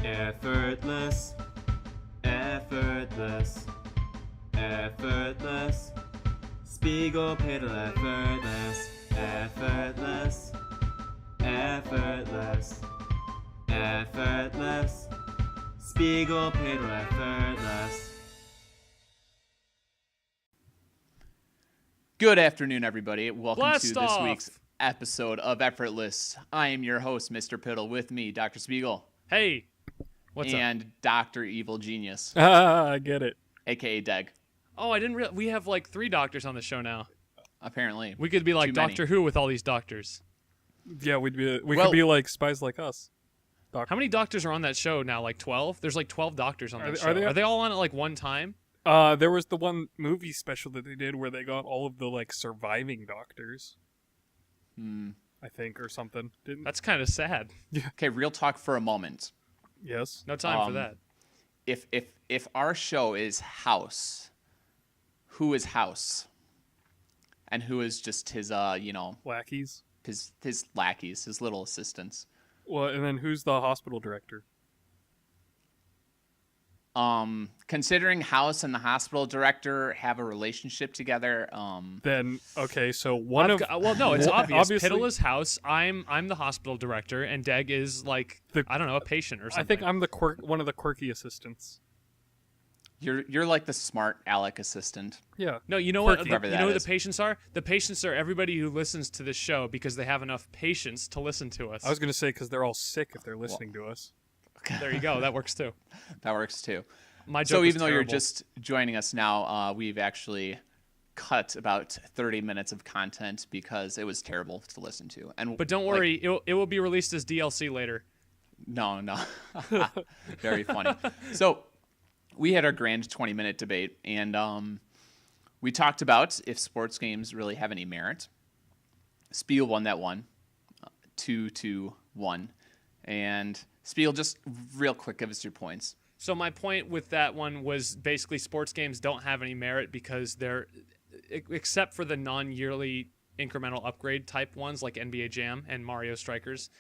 Effortless, effortless, effortless. Spiegel, Piddle, effortless, effortless, effortless, effortless. Spiegel, Piddle, effortless. Good afternoon, everybody. Welcome Blast to this off. week's episode of Effortless. I am your host, Mr. Piddle. With me, Dr. Spigel. Hey, what's up? And Dr. Evil Genius, I get it. a.k.a. Deg, Oh, I didn't realize we have like 3 doctors on the show now. apparently. We could be like Too many. Doctor Who with all these doctors. Yeah, we Well- could be like spies like us. How many doctors are on that show now? Like 12? There's like 12 doctors on that show. are they- Are they all on at like one time? There was the one movie special that they did where they got all of the like surviving doctors, I think, or something. Didn't? That's kind of sad. Okay, real talk for a moment. Yes. No time for that. If our show is House, who is House? And who is just his, Lackeys. his lackeys, his little assistants? Well, and then who's the hospital director? Considering House and the hospital director have a relationship together, Then okay, so Well, no, it's Well, obvious. obviously- Piddle is House. I'm the hospital director, and Deg is like I don't know, a patient or something. I think I'm the one of the quirky assistants. you're like the smart Alec assistant. Yeah. No, you know what? Quirky. You Whoever know that who the is. patients are? The patients are everybody who listens to this show because they have enough patience to listen to us. I was gonna say because they're all sick if they're listening to us. There you go. That works too. That works too. My joke So was even though you're terrible. just joining us now, we've actually cut about 30 minutes of content because it was terrible to listen to. And But don't worry, it will be released as DLC later. No. Very funny. So we had our grand 20-minute debate, and we talked about if sports games really have any merit. Spiel won that one, 2-1. And Spiel, just real quick, give us your points. So my point with that one was basically sports games don't have any merit because they're, except for the non-yearly incremental upgrade type ones like NBA Jam and Mario Strikers,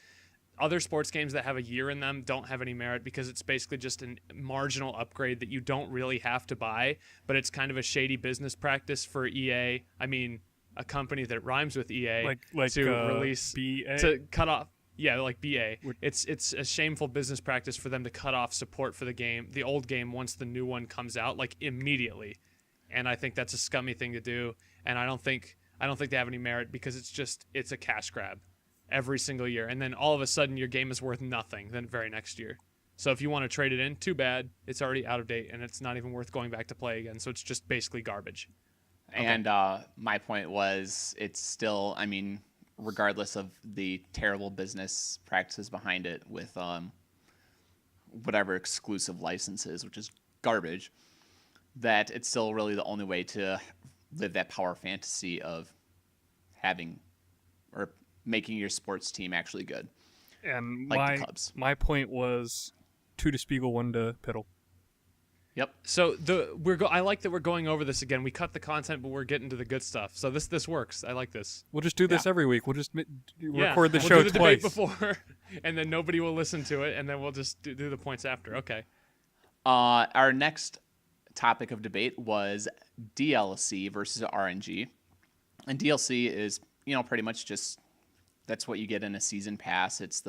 other sports games that have a year in them don't have any merit because it's basically just a marginal upgrade that you don't really have to buy, but it's kind of a shady business practice for EA. I mean, a company that rhymes with EA Like to release BA? to cut off. Yeah, like BA. It's a shameful business practice for them to cut off support for the old game once the new one comes out, like immediately. And I think that's a scummy thing to do. And I don't think they have any merit because it's a cash grab every single year. And then all of a sudden your game is worth nothing the very next year. So if you want to trade it in, too bad. It's already out of date and it's not even worth going back to play again. So it's just basically garbage. And my point was it's still, I mean, regardless of the terrible business practices behind it with whatever exclusive licenses, which is garbage, that it's still really the only way to live that power fantasy of having or making your sports team actually good. And Like the Cubs. my point was 2 to Spiegel, 1 to Piddle. Yep. So I like that we're going over this again. We cut the content, but we're getting to the good stuff. So this works. I like this. We'll just do this Yeah. every week. We'll just Yeah, record the we'll show do the twice. debate before, and then nobody will listen to it, and then we'll just do the points after. Okay. Our next topic of debate was DLC versus RNG. And DLC is, pretty much just that's what you get in a season pass. It's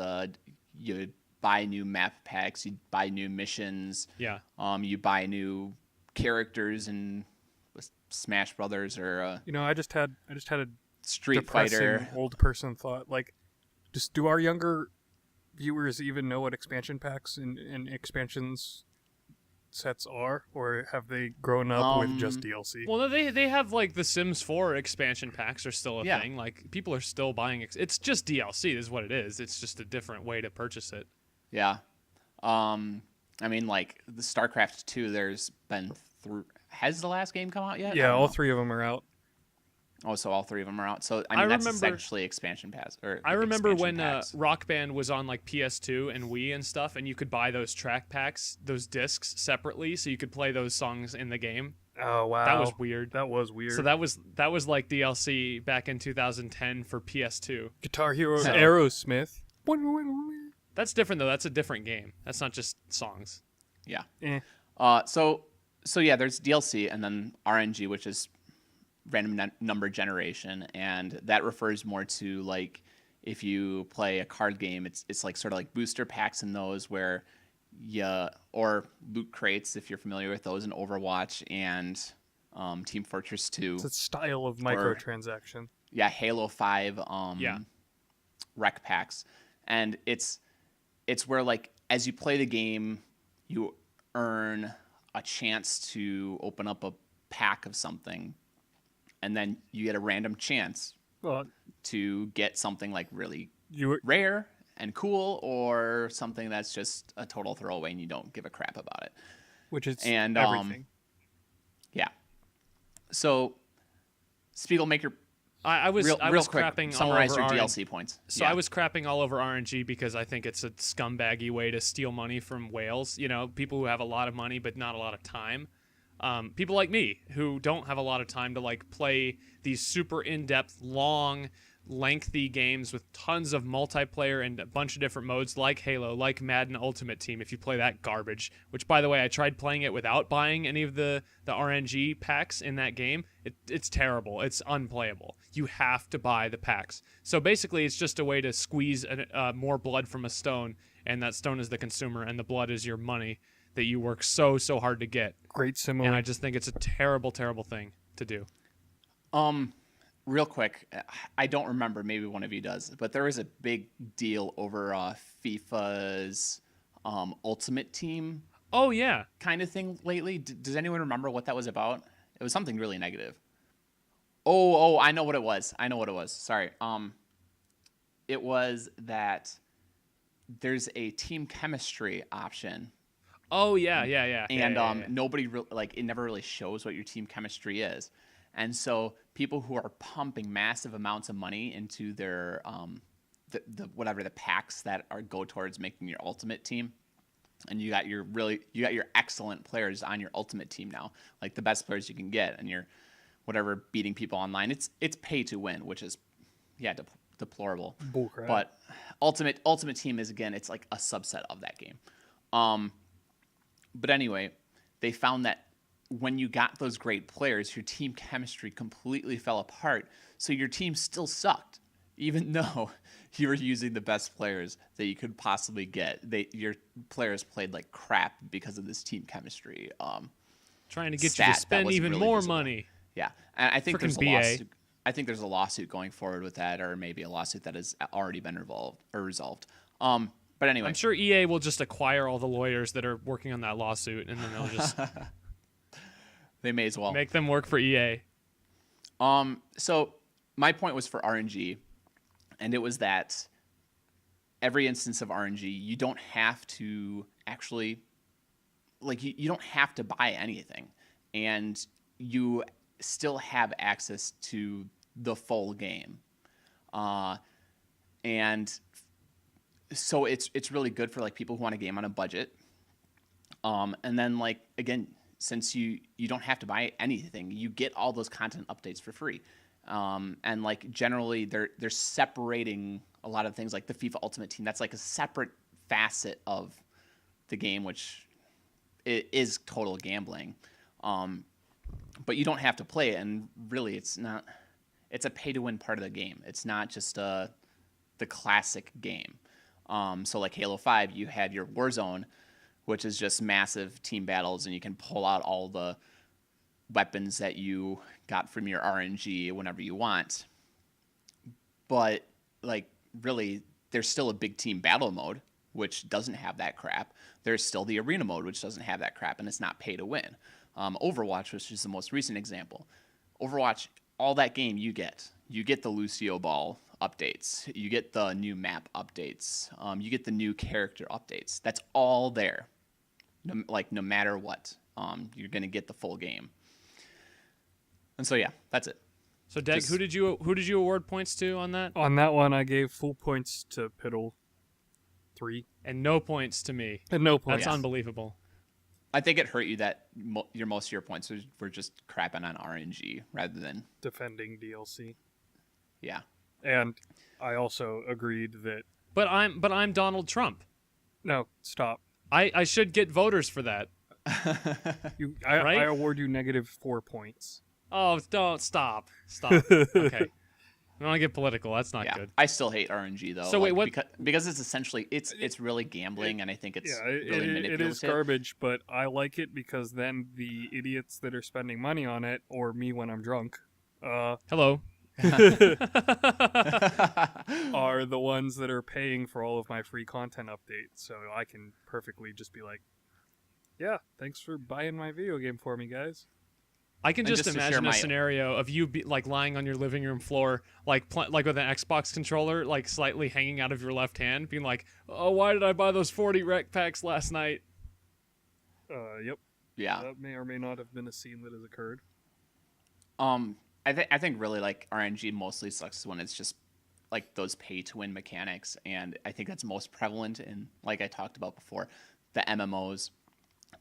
you buy new map packs, you buy new missions. Yeah. You buy new characters in Smash Brothers or I just had a Street depressing Fighter. old person thought. Like, just do our younger viewers even know what expansion packs and expansions sets are, or have they grown up with just DLC? Well, no, they have like the Sims 4 expansion packs are still a Yeah. thing. Like people are still buying. It's just DLC is what it is. It's just a different way to purchase it. Yeah. I mean, like the StarCraft 2, there's been has the last game come out yet? I Yeah, don't all know. 3 of them are out. Oh, so all 3 of them are out. So I I mean, that's remember- essentially expansion pass. Or I remember expansion when packs. Rock Band was on like PS2 and Wii and stuff, and you could buy those track packs, those discs separately, so you could play those songs in the game. Oh wow, That was weird. That was weird. So that was like DLC back in 2010 for PS2. Guitar Hero So- Aerosmith. That's different though. That's a different game. That's not just songs. Yeah. Eh. So yeah, there's DLC and then RNG, which is random number generation, and that refers more to like if you play a card game, it's like sort of like booster packs in those where or loot crates if you're familiar with those in Overwatch and Team Fortress 2. It's a style of microtransaction. Yeah, Halo 5 rec packs. And it's where like as you play the game, you earn a chance to open up a pack of something, and then you get a random chance to get something like really rare and cool, or something that's just a total throwaway and you don't give a crap about it. Which is and everything. Yeah. So Spiegel, make your I was real quick, crapping summarize all your over DLC points. So I was crapping all over RNG because I think it's a scumbaggy way to steal money from whales. You know, people who have a lot of money but not a lot of time. People like me who don't have a lot of time to like play these super in-depth, long, lengthy games with tons of multiplayer and a bunch of different modes like Halo, like Madden Ultimate Team, if you play that garbage, which by the way, I tried playing it without buying any of the RNG packs in that game. It's terrible. It's unplayable. You have to buy the packs. So basically it's just a way to squeeze more blood from a stone, and that stone is the consumer and the blood is your money that you work so hard to get. Great simile. And I just think it's a terrible thing to do. Real quick, I don't remember, maybe one of you does, but there was a big deal over FIFA's Ultimate Team. Oh, yeah. Kind of thing lately. Does anyone remember what that was about? It was something really negative. Oh, I know what it was. Sorry. It was that there's a team chemistry option. Oh, yeah. And nobody it never really shows what your team chemistry is. And so people who are pumping massive amounts of money into their the packs that go towards making your ultimate team, and you got your excellent players on your ultimate team now, like the best players you can get, and you're beating people online. It's pay to win, which is deplorable. Bullcrap. But ultimate team is, again, it's like a subset of that game. But anyway, they found that when you got those great players, your team chemistry completely fell apart. So your team still sucked, even though you were using the best players that you could possibly get. Your players played like crap because of this team chemistry. Trying to get you to spend even really more visible. money. Yeah, and I think there's a BA. lawsuit. I think there's a lawsuit going forward with that, or maybe a lawsuit that has already been resolved. But anyway, I'm sure EA will just acquire all the lawyers that are working on that lawsuit, and then they'll just they may as well make them work for EA. So my point was for RNG, and it was that every instance of RNG, you don't have to actually, you don't have to buy anything, and you still have access to the full game. And so it's really good for people who want a game on a budget. And then again, since you don't have to buy anything, you get all those content updates for free. And generally they're separating a lot of things like the FIFA Ultimate Team. That's a separate facet of the game, which is total gambling. But you don't have to play it, and really it's a pay to win part of the game. It's not just the classic game. So like Halo 5, you had your Warzone, which is just massive team battles, and you can pull out all the weapons that you got from your RNG whenever you want. But really, there's still a big team battle mode, which doesn't have that crap. There's still the arena mode, which doesn't have that crap, and it's not pay to win. Overwatch, which is the most recent example. Overwatch, all that game you get the Lucio Ball updates, you get the new map updates, you get the new character updates. That's all there. No matter what, you're gonna get the full game. And so yeah, that's it. So Deg, who did you award points to on that? On that one, I gave full points to Piddle, 3, and no points to me. and no points. That's unbelievable. I think it hurt you that most of your points were just crapping on RNG rather than Defending DLC. yeah. And I also agreed that But I'm Donald Trump. No, stop. I should get voters for that. I award you -4 points. Oh, don't stop. Okay. I don't want to get political. That's not good. I still hate RNG though. So wait, what? Because it's essentially it's really gambling, and I think it's really it manipulative. is garbage, but I like it because then the idiots that are spending money on it, or me when I'm drunk, Hello. are the ones that are paying for all of my free content updates. So I can perfectly just be like, yeah, thanks for buying my video game for me, guys. I can just imagine a scenario of you lying on your living room floor, like with an Xbox controller, like slightly hanging out of your left hand, being like, "Oh, why did I buy those 40 rec packs last night?" Yep. Yeah. That may or may not have been a scene that has occurred. I think really like RNG mostly sucks when it's just like those pay to win mechanics, and I think that's most prevalent in, like I talked about before, the MMOs.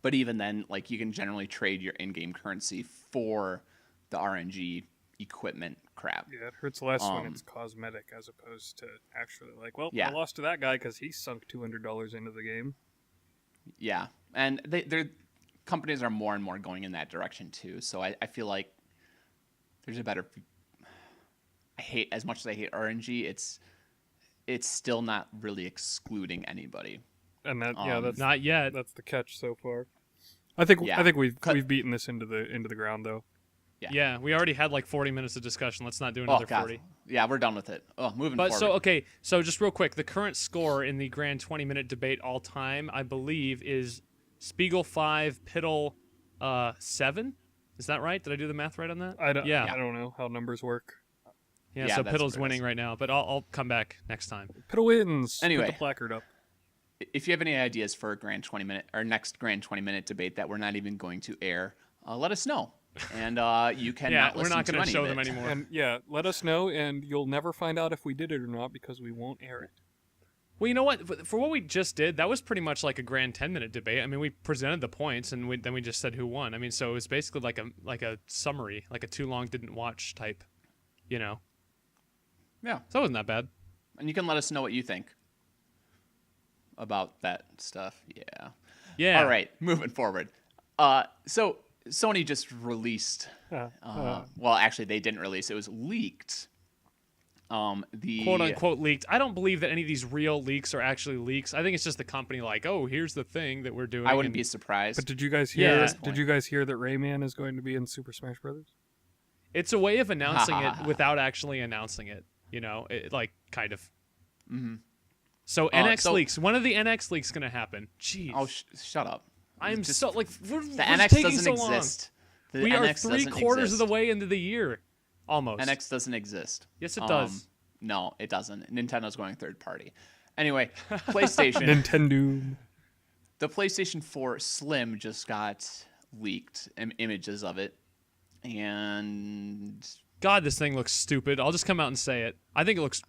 But even then, like, you can generally trade your in-game currency for the RNG equipment crap. Yeah, it hurts less when it's cosmetic as opposed to actually like, well, Yeah. I lost to that guy because he sunk $200 into the game. Yeah, and they're companies are more and more going in that direction too. So I feel like there's a better. As much as I hate RNG, it's still not really excluding anybody. And that's not yet. That's the catch so far. I think we've beaten this into the ground though. Yeah, we already had like 40 minutes of discussion. Let's not do another 40. Yeah, we're done with it. Moving forward. So just real quick, the current score in the grand 20-minute debate all time, I believe, is Spigel 5, Piddle 7. Is that right? Did I do the math right on that? I don't know how numbers work. Yeah, so Piddle's winning right now, but I'll come back next time. Piddle wins. Anyway. Put the placard up. If you have any ideas for a next grand 20-minute debate that we're not even going to air, let us know. And you can we're not going to show them anymore. And let us know, and you'll never find out if we did it or not because we won't air it. Well, you know what? For what we just did, that was pretty much like a grand 10-minute debate. I mean, we presented the points, and then we just said who won. I mean, so it was basically like a summary, like a too long didn't watch type, you know. Yeah. So it wasn't that bad. And you can let us know what you think about that stuff. Yeah. All right, moving forward. So Sony just released. Well, actually, they didn't release. It was leaked. The quote unquote leaked. I don't believe that any of these real leaks are actually leaks. I think it's just the company like, oh, here's the thing that we're doing. I wouldn't be surprised. But did you guys hear? Did you guys hear that Rayman is going to be in Super Smash Brothers? It's a way of announcing it without actually announcing it. You know, kind of. Mm-hmm. So NX leaks. When are the NX leaks going to happen? Jeez. Oh, shut up. I'm just, so like the we're NX taking doesn't so exist. We are 3/4 of the way into the year, almost. NX doesn't exist. Yes, it does. No, it doesn't. Nintendo's going third party. Anyway, PlayStation. Nintendo. The PlayStation 4 Slim just got leaked, images of it, and God, this thing looks stupid. I'll just come out and say it. I think it looks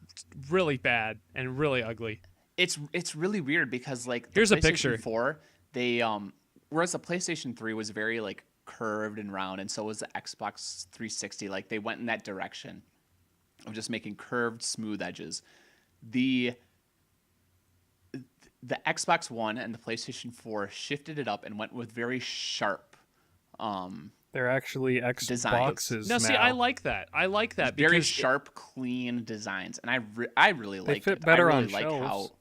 really bad and really ugly. It's really weird because like here's a PlayStation picture. 4, they whereas the PlayStation 3 was very like curved and round, and so was the Xbox 360. Like they went in that direction of just making curved, smooth edges. The Xbox One and the PlayStation 4 shifted it up and went with very sharp. They're actually Xboxes now. See, I like that. I like that. Very sharp, clean designs, and I really like it. They fit better I really on like shelves. how.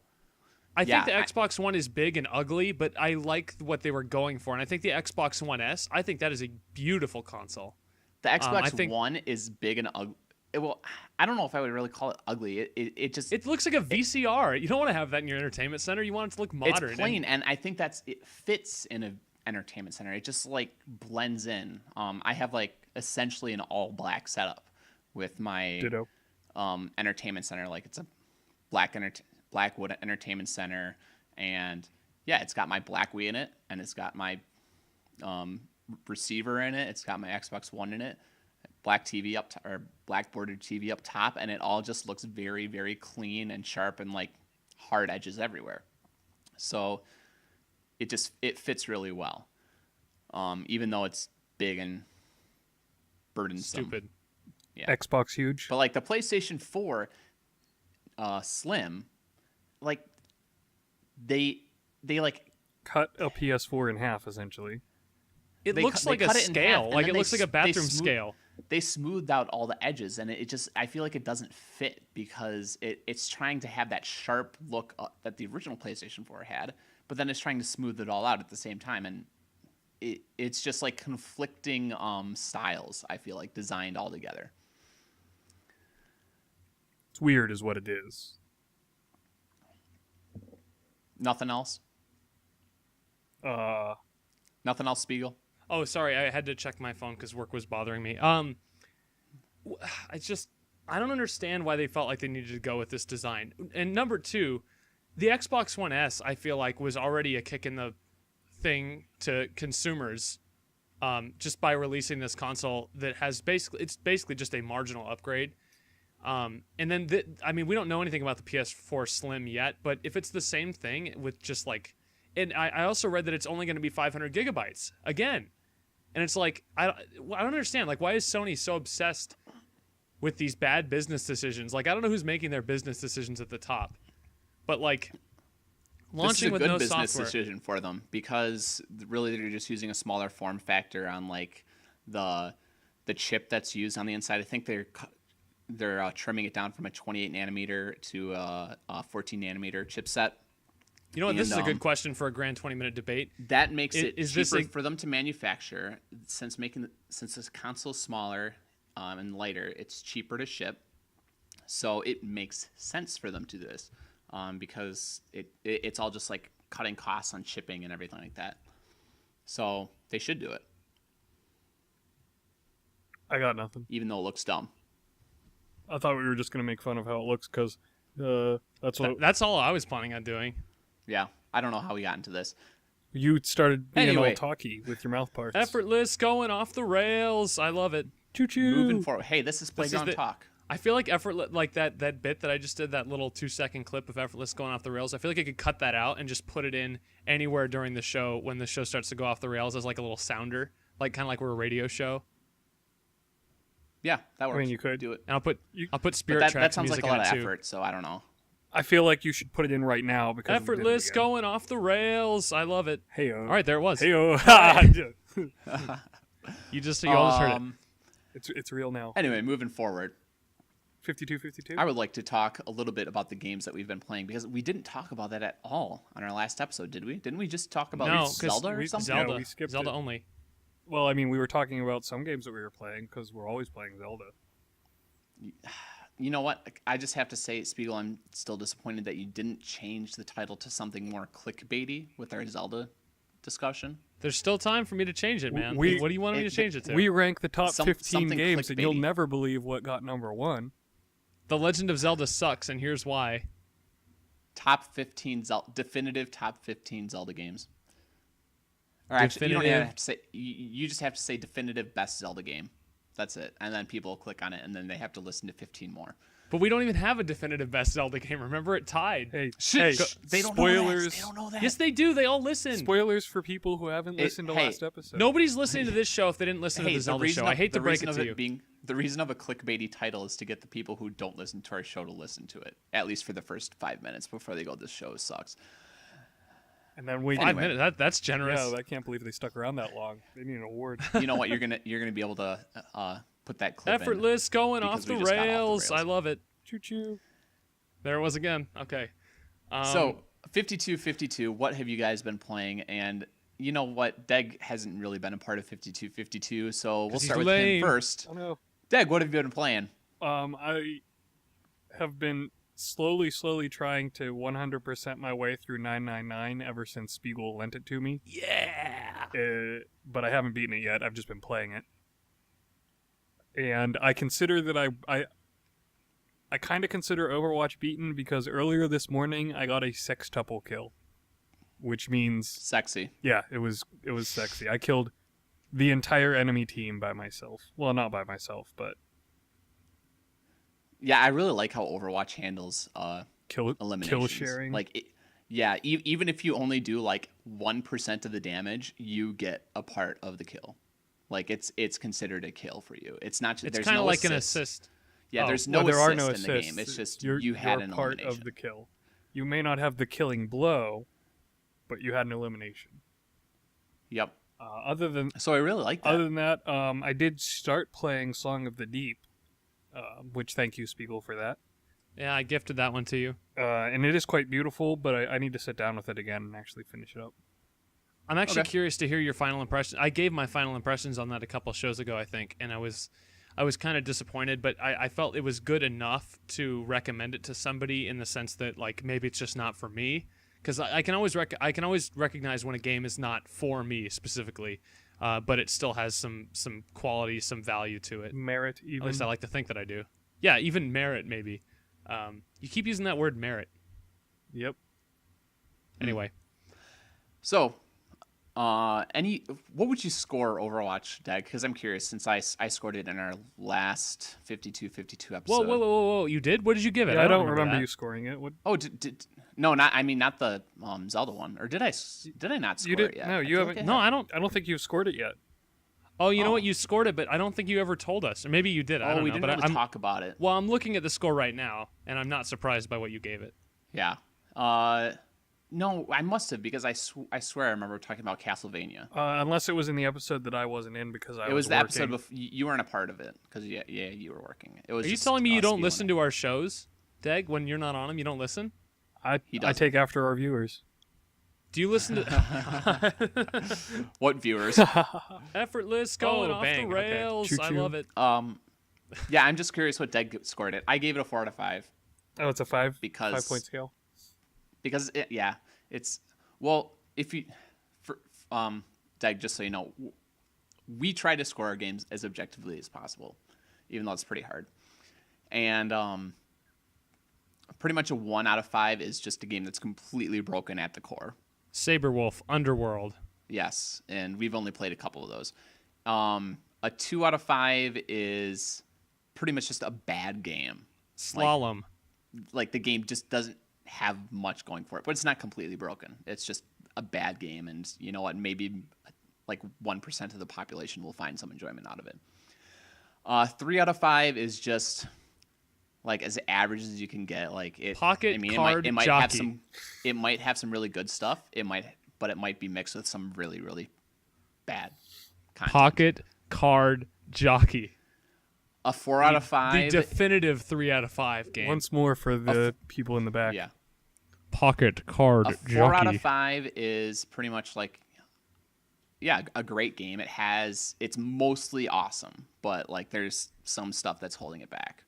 I think the Xbox One is big and ugly, but I like what they were going for, and I think the Xbox One S, I think that is a beautiful console. The Xbox One is big and ugly. Well, I don't know if I would really call it ugly. It looks like a VCR. You don't want to have that in your entertainment center. You want it to look modern. It's plain, and I think it fits in an entertainment center. It just like blends in. I have like essentially an all black setup with my Ditto. Entertainment center. Like it's a Blackwood Entertainment Center, and yeah, it's got my black Wii in it, and it's got my receiver in it. It's got my Xbox One in it, black TV black bordered TV up top, and it all just looks very, very clean and sharp and like hard edges everywhere. So it fits really well, even though it's big and burdensome. Stupid. Yeah. Xbox huge. But like the PlayStation 4 Slim, like they like cut a PS4 in half essentially. It they looks cut- like they a cut it in half, scale. and Like then it looks like a bathroom smooth- scale. They smoothed out all the edges, and it just I feel like it doesn't fit because it's trying to have that sharp look that the original PlayStation 4 had, but then it's trying to smooth it all out at the same time, and it's just like conflicting styles. I feel like designed all together. It's weird, is what it is. Nothing else. Nothing else, Spiegel. Oh, sorry, I had to check my phone because work was bothering me. I don't understand why they felt like they needed to go with this design. And number two, the Xbox One S, I feel like, was already a kick in the thing to consumers, just by releasing this console that has basically just a marginal upgrade. And then we don't know anything about the PS4 Slim yet, but if it's the same thing with just like, and I also read that it's only going to be 500 gigabytes again. And it's like, I don't understand. Like, why is Sony so obsessed with these bad business decisions? Like, I don't know who's making their business decisions at the top, but like launching with no this is a good business software. decision for them because really they're just using a smaller form factor on like the chip that's used on the inside. I think they're trimming it down from a 28 nanometer to a 14 nanometer chipset. You know what? This is a good question for a grand 20-minute debate. That makes it Is cheaper this for them to manufacture since this console's smaller and lighter. It's cheaper to ship, so it makes sense for them to do this because it's all just like cutting costs on shipping and everything like that. So they should do it, I got nothing. even though it looks dumb. I thought we were just gonna make fun of how it looks because That's all I was planning on doing. Yeah, I don't know how we got into this. you started being Anyway. all talky with your mouth parts. Effortless, going off the rails. I love it. Choo choo. Moving forward, hey, this is Playground the- Talk. I feel like Effortless, like that bit that I just did, that little 2-second clip of Effortless going off the rails. I feel like I could cut that out and just put it in anywhere during the show when the show starts to go off the rails as like a little sounder, like kind of like we're a radio show. Yeah, that works. mean, you could. do it. And I'll put But Spirit that Tracks sounds like music a lot in of it too. effort, so I don't know. I feel like you should put it in right now because Effortless, going off the rails. I love it. Hey All right, there it was. Hey You all just heard it. It's real now. Anyway, moving forward, 52. I would like to talk a little bit about the games that we've been playing because we didn't talk about that at all on our last episode, did we? Didn't we just talk about No, 'cause Zelda or something? Zelda, Yeah, we skipped Zelda it. only. Well, I mean, we were talking about some games that we were playing because we're always playing Zelda. You know what? I just have to say, Spiegel, I'm still disappointed that you didn't change the title to something more clickbaity with our Zelda discussion. There's still time for me to change it, man. We- What do you want me to change it to? We rank the top 15 something games, and you'll clickbaity. never believe what got number one. The Legend of Zelda sucks, and here's why. Top 15 definitive top 15 Zelda games. Or actually, you don't even Definitive. have to say. You just have to say definitive best Zelda game. That's it, and then people click on it, and then they have to listen to 15 more. But we don't even have a definitive best Zelda game. Remember, it tied. Hey, Shit, hey, They don't spoilers. know that. They don't know that. Yes, they do. They all listen. Spoilers for people who haven't listened to hey, last episode. Nobody's listening to this show if they didn't listen to the Zelda show. I hate to break it to you. The reason of a clickbaity title is to get the people who don't listen to our show to listen to it, at least for the first 5 minutes before they go, "This show sucks." And then we 5 minutes. That's generous. Yeah, I can't believe they stuck around that long. They need an award. You know what? You're gonna be able to put that clip in. Effortless, going off because the we just got off the rails. I rails. love it. Choo choo. There it was again. Okay. So 52-52, what have you guys been playing? And you know what? Deg hasn't really been a part of 52-52, so we'll 'Cause he's start with lame. him first. Oh no. Deg, what have you been playing? I have been slowly trying to 100% my way through 999 ever since Spiegel lent it to me. Yeah. But I haven't beaten it yet. I've just been playing it. And I consider that I kind of consider Overwatch beaten because earlier this morning I got a sextuple kill, which means Sexy. yeah, it was sexy. I killed the entire enemy team by myself. Well, not by myself, but Yeah, I really like how Overwatch handles kill eliminations. sharing. Like, even if you only do like 1% of the damage, you get a part of the kill. Like it's considered a kill for you. It's not just It's there's kind of no like an assist. assist. Yeah, Oh, there's no well, there assist are no in the assists. game. It's just you're you had you're an part elimination. of the kill. you may not have the killing blow, but you had an elimination. Yep. So I really like that. Other than that, I did start playing Song of the Deep, which thank you, Spigel, for that. Yeah, I gifted that one to you. And it is quite beautiful, but I need to sit down with it again and actually finish it up. I'm actually curious to hear your final impression. I gave my final impressions on that a couple of shows ago, I think, and I was kind of disappointed, but I felt it was good enough to recommend it to somebody in the sense that like maybe it's just not for me, because I can always recognize when a game is not for me specifically, but it still has some quality, some value to it. Merit, even. At least I like to think that I do. Yeah, even merit maybe. You keep using that word merit. Yep. Anyway. So, what would you score Overwatch, Dag? Because I'm curious, since I scored it in our last 52 episode. Whoa! You did? What did you give it? Yeah, I don't remember that. you scoring it. What? Oh, no, not the Zelda one. Or did I not score it yet? No, you haven't. No, I don't. I don't think you've scored it yet. Oh, you know what? You scored it, but I don't think you ever told us. Or maybe you did. I don't know. We didn't but really talk about it. Well, I'm looking at the score right now, and I'm not surprised by what you gave it. Yeah. No, I must have, because I swear I remember talking about Castlevania. Unless it was in the episode that I wasn't in because I was working. It was the episode before. You weren't a part of it because you were working. It was. Are you telling me you don't listen to our shows, Deg? When you're not on them, you don't listen? I take after our viewers. Do you listen to what viewers? Effortless going off the rails? Okay. I love it. Yeah, I'm just curious what Deg scored it. I gave it a 4 out of 5. Oh, it's a 5. Because 5-point scale. Because it's if you Deg, just so you know, we try to score our games as objectively as possible, even though it's pretty hard. And pretty much a 1 out of 5 is just a game that's completely broken at the core. Saberwolf Underworld. Yes, and we've only played a couple of those. A 2 out of 5 is pretty much just a bad game. Slalom. Like the game just doesn't have much going for it, but it's not completely broken. It's just a bad game, and you know what? Maybe like 1% of the population will find some enjoyment out of it. 3 out of 5 is just like as average as you can get. Like it. Pocket card it might jockey. have some. It might have some really good stuff. But it might be mixed with some really, really bad content. Pocket card jockey. A 4 out of 5. The definitive 3 out of 5 game. Once more for the people in the back. Yeah. Pocket card jockey. 4 out of 5 is pretty much like, a great game. It's mostly awesome, but like there's some stuff that's holding it back.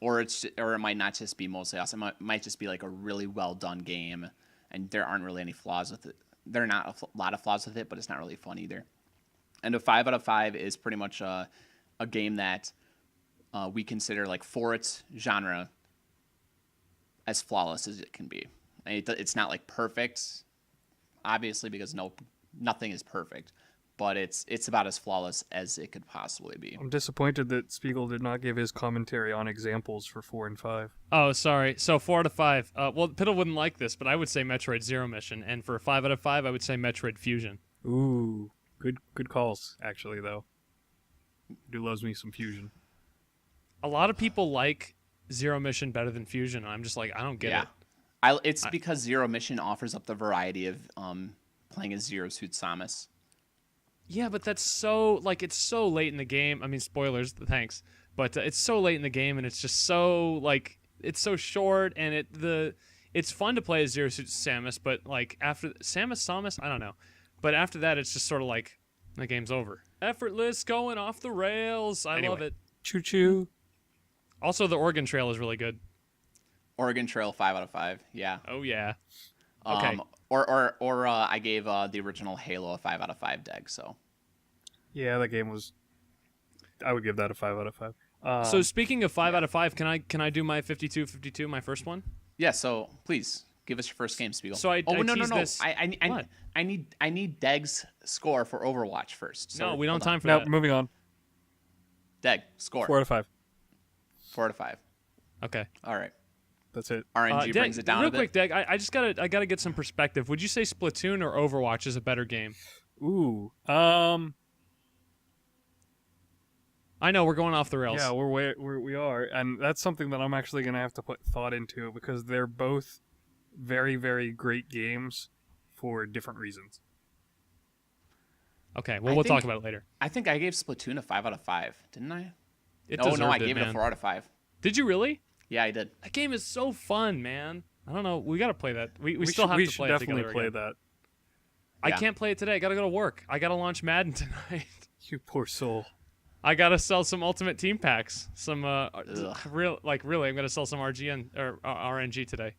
Or it might not just be mostly awesome. It might just be like a really well done game, and there aren't really any flaws with it. There are not a lot of flaws with it, but it's not really fun either. And a 5 out of 5 is pretty much a game that we consider, like, for its genre, as flawless as it can be. And it's not like perfect, obviously, because nothing is perfect, but it's about as flawless as it could possibly be. I'm disappointed that Spiegel did not give his commentary on examples for 4 and 5. Oh, sorry. So 4 out of 5. Well, Piddle wouldn't like this, but I would say Metroid Zero Mission, and for 5 out of 5, I would say Metroid Fusion. Ooh, good calls, actually, though. Do loves me some Fusion. A lot of people like Zero Mission better than Fusion, and I'm just like, I don't get it. It's because Zero Mission offers up the variety of playing as Zero Suit Samus. Yeah, but that's so, like, it's so late in the game. I mean, spoilers, thanks. But it's so late in the game, and it's just so, like, it's so short, and it's fun to play as Zero Suit Samus, but, like, after Samus, I don't know. But after that, it's just sort of like, the game's over. Effortless, going off the rails. I love it. Choo-choo. Also, the Oregon Trail is really good. Oregon Trail, 5 out of 5, yeah. Oh, yeah. Okay. Or I gave the original Halo a 5 out of 5 Deg, so. Yeah, that game was. I would give that a 5 out of 5. So speaking of 5 out of 5, can I do my 52-52, my first one? Yeah. So please give us your first game, Spiegel. So no. this. I need Deg's score for Overwatch first. So No, we don't have time for Now, that. moving on. Deg, score. 4 out of 5. 4 out of 5. Okay. All right. That's it. RNG Deg, brings it down real a bit. quick, Deg. I just gotta get some perspective. Would you say Splatoon or Overwatch is a better game? Ooh. I know we're going off the rails. Yeah, we are, and that's something that I'm actually gonna have to put thought into because they're both very, very great games for different reasons. Okay, well, we'll talk about it later. I think I gave Splatoon a 5 out of 5, didn't I? No, I gave it a 4 out of 5. Did you really? Yeah, I did. That game is so fun, man. I don't know. We got to play that. We still have to play it together. We should definitely play again. that. I can't play it today. I got to go to work. I got to launch Madden tonight. You poor soul. I got to sell some Ultimate Team packs. Some really, I'm going to sell some RGN or RNG today.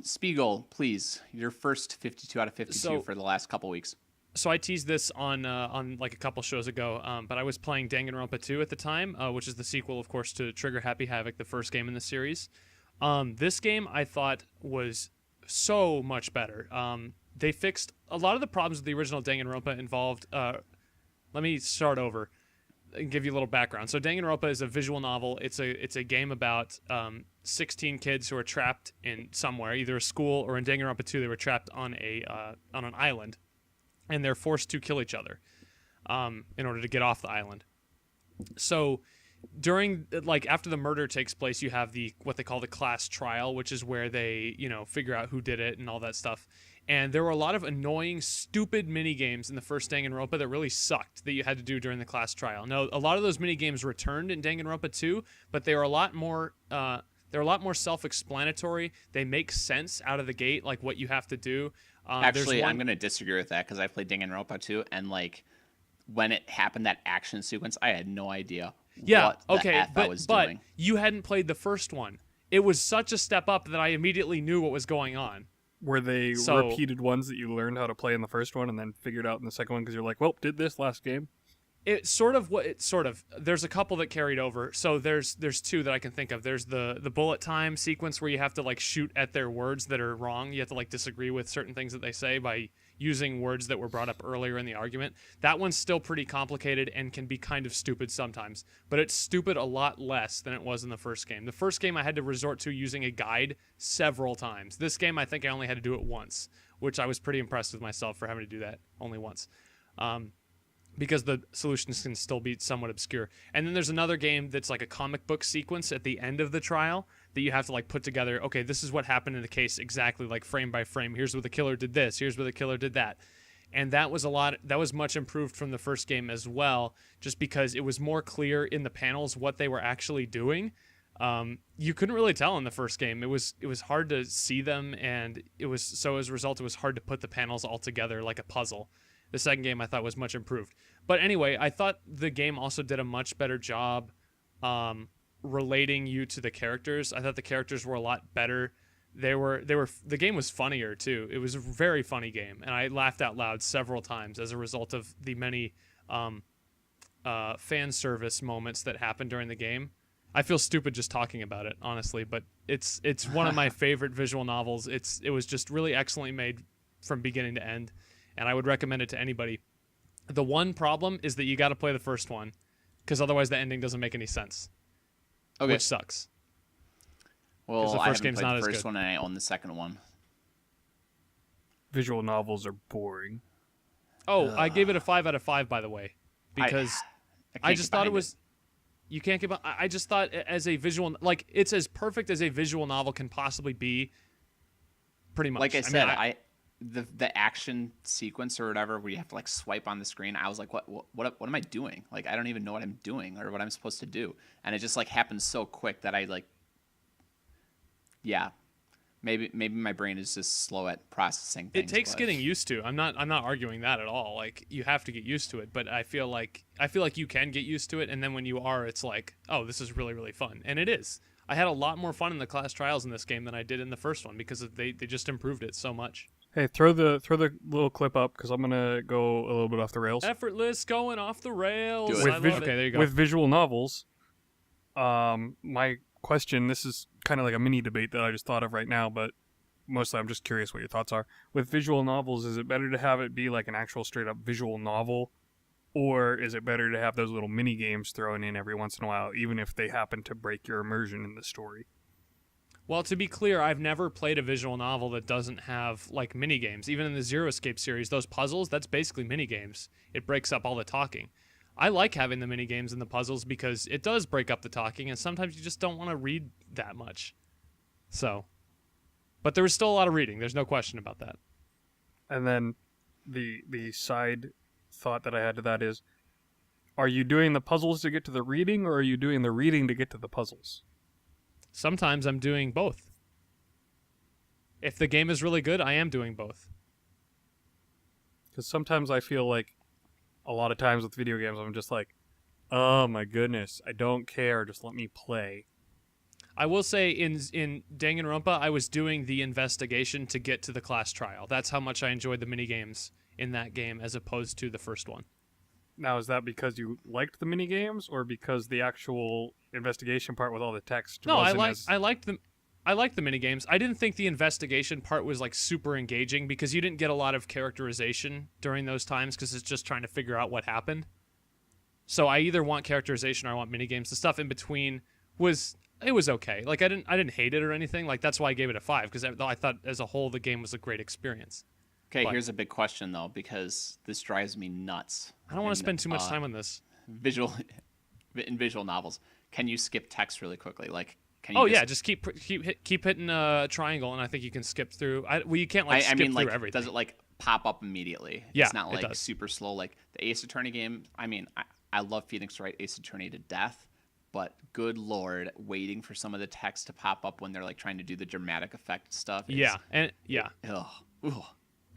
Spiegel, please. Your first 52 out of 52 for the last couple weeks. So I teased this on like a couple shows ago, but I was playing Danganronpa 2 at the time, which is the sequel, of course, to Trigger Happy Havoc, the first game in the series. This game I thought was so much better. They fixed a lot of the problems with the original Danganronpa involved. Let me start over and give you a little background. So Danganronpa is a visual novel. It's a game about 16 kids who are trapped in somewhere, either a school or in Danganronpa 2 they were trapped on an island. And they're forced to kill each other in order to get off the island. So after the murder takes place, you have what they call the class trial, which is where they, figure out who did it and all that stuff. And there were a lot of annoying, stupid mini games in the first Danganronpa that really sucked that you had to do during the class trial. Now, a lot of those mini games returned in Danganronpa 2, but they were a lot more self-explanatory. They make sense out of the gate, like what you have to do. Actually, I'm going to disagree with that because I played Danganronpa 2, and when it happened, that action sequence, I had no idea what the F I was doing. But you hadn't played the first one. It was such a step up that I immediately knew what was going on. Were they repeated ones that you learned how to play in the first one and then figured out in the second one because you're like, well, did this last game? It's sort of. There's a couple that carried over. So there's two that I can think of. There's the bullet time sequence where you have to shoot at their words that are wrong. You have to disagree with certain things that they say by using words that were brought up earlier in the argument. That one's still pretty complicated and can be kind of stupid sometimes, but it's stupid a lot less than it was in the first game. The first game I had to resort to using a guide several times. This game I think I only had to do it once, which I was pretty impressed with myself for having to do that only once. Because the solutions can still be somewhat obscure. And then there's another game that's like a comic book sequence at the end of the trial that you have to put together. Okay, this is what happened in the case exactly, frame by frame. Here's where the killer did this. Here's where the killer did that. And that was much improved from the first game as well, just because it was more clear in the panels what they were actually doing. You couldn't really tell in the first game. It was hard to see them, and as a result, it was hard to put the panels all together like a puzzle. The second game I thought was much improved. But anyway, I thought the game also did a much better job relating you to the characters. I thought the characters were a lot better. The game was funnier too. It was a very funny game, and I laughed out loud several times as a result of the many fan service moments that happened during the game. I feel stupid just talking about it, honestly, but it's one of my favorite visual novels. It was just really excellently made from beginning to end. And I would recommend it to anybody. The one problem is that you got to play the first one, because otherwise the ending doesn't make any sense. Okay. Which sucks. Well, the first game's not as good. I haven't played the first one, and I own the second one. Visual novels are boring. Oh, I gave it a 5 out of 5, by the way, because I just thought it was. You can't get. I just thought as a visual, it's as perfect as a visual novel can possibly be. Pretty much. Like I said, the action sequence or whatever where you have to swipe on the screen, I was like, what am I doing? I don't even know what I'm doing or what I'm supposed to do, and it just happens so quick that maybe my brain is just slow at processing things. It takes getting used to. I'm not arguing that at all. You have to get used to it, but I feel like you can get used to it, and then when you are, it's oh, this is really, really fun, and it is. I had a lot more fun in the class trials in this game than I did in the first one because they just improved it so much. Hey, throw the little clip up because I'm gonna go a little bit off the rails. Effortless going off the rails. Okay, there you go. With visual novels, my question, this is kind of like a mini debate that I just thought of right now, but mostly I'm just curious what your thoughts are. With visual novels, is it better to have it be an actual straight up visual novel, or is it better to have those little mini games thrown in every once in a while, even if they happen to break your immersion in the story? Well, to be clear, I've never played a visual novel that doesn't have mini games. Even in the Zero Escape series, those puzzles, that's basically mini games. It breaks up all the talking. I like having the mini games and the puzzles because it does break up the talking, and sometimes you just don't want to read that much. So, But there was still a lot of reading. There's no question about that. And then the side thought that I had to that is, are you doing the puzzles to get to the reading, or are you doing the reading to get to the puzzles? Sometimes I'm doing both. If the game is really good, I am doing both. Because sometimes I feel like a lot of times with video games, I'm just like, oh my goodness, I don't care, just let me play. I will say in Danganronpa, I was doing the investigation to get to the class trial. That's how much I enjoyed the minigames in that game as opposed to the first one. Now, is that because you liked the minigames, or because the actual investigation part with all the text No, wasn't I liked the minigames. I didn't think the investigation part was like super engaging because you didn't get a lot of characterization during those times because it's just trying to figure out what happened. So I either want characterization or I want minigames. The stuff in between was okay. Like I didn't hate it or anything. Like that's why I gave it a 5 because I thought as a whole the game was a great experience. Okay, here's a big question though, because this drives me nuts. I don't want to spend too much time on this. Visual novels. Can you skip text really quickly? Like, can you? Just keep hitting triangle, and I think you can skip through. You can't skip through everything. Does it like pop up immediately? Yeah, it's not like it does. super slow. Like the Ace Attorney game. I mean, I love Phoenix Wright Ace Attorney to death, but good lord, waiting for some of the text to pop up when they're like trying to do the dramatic effect stuff. Ugh.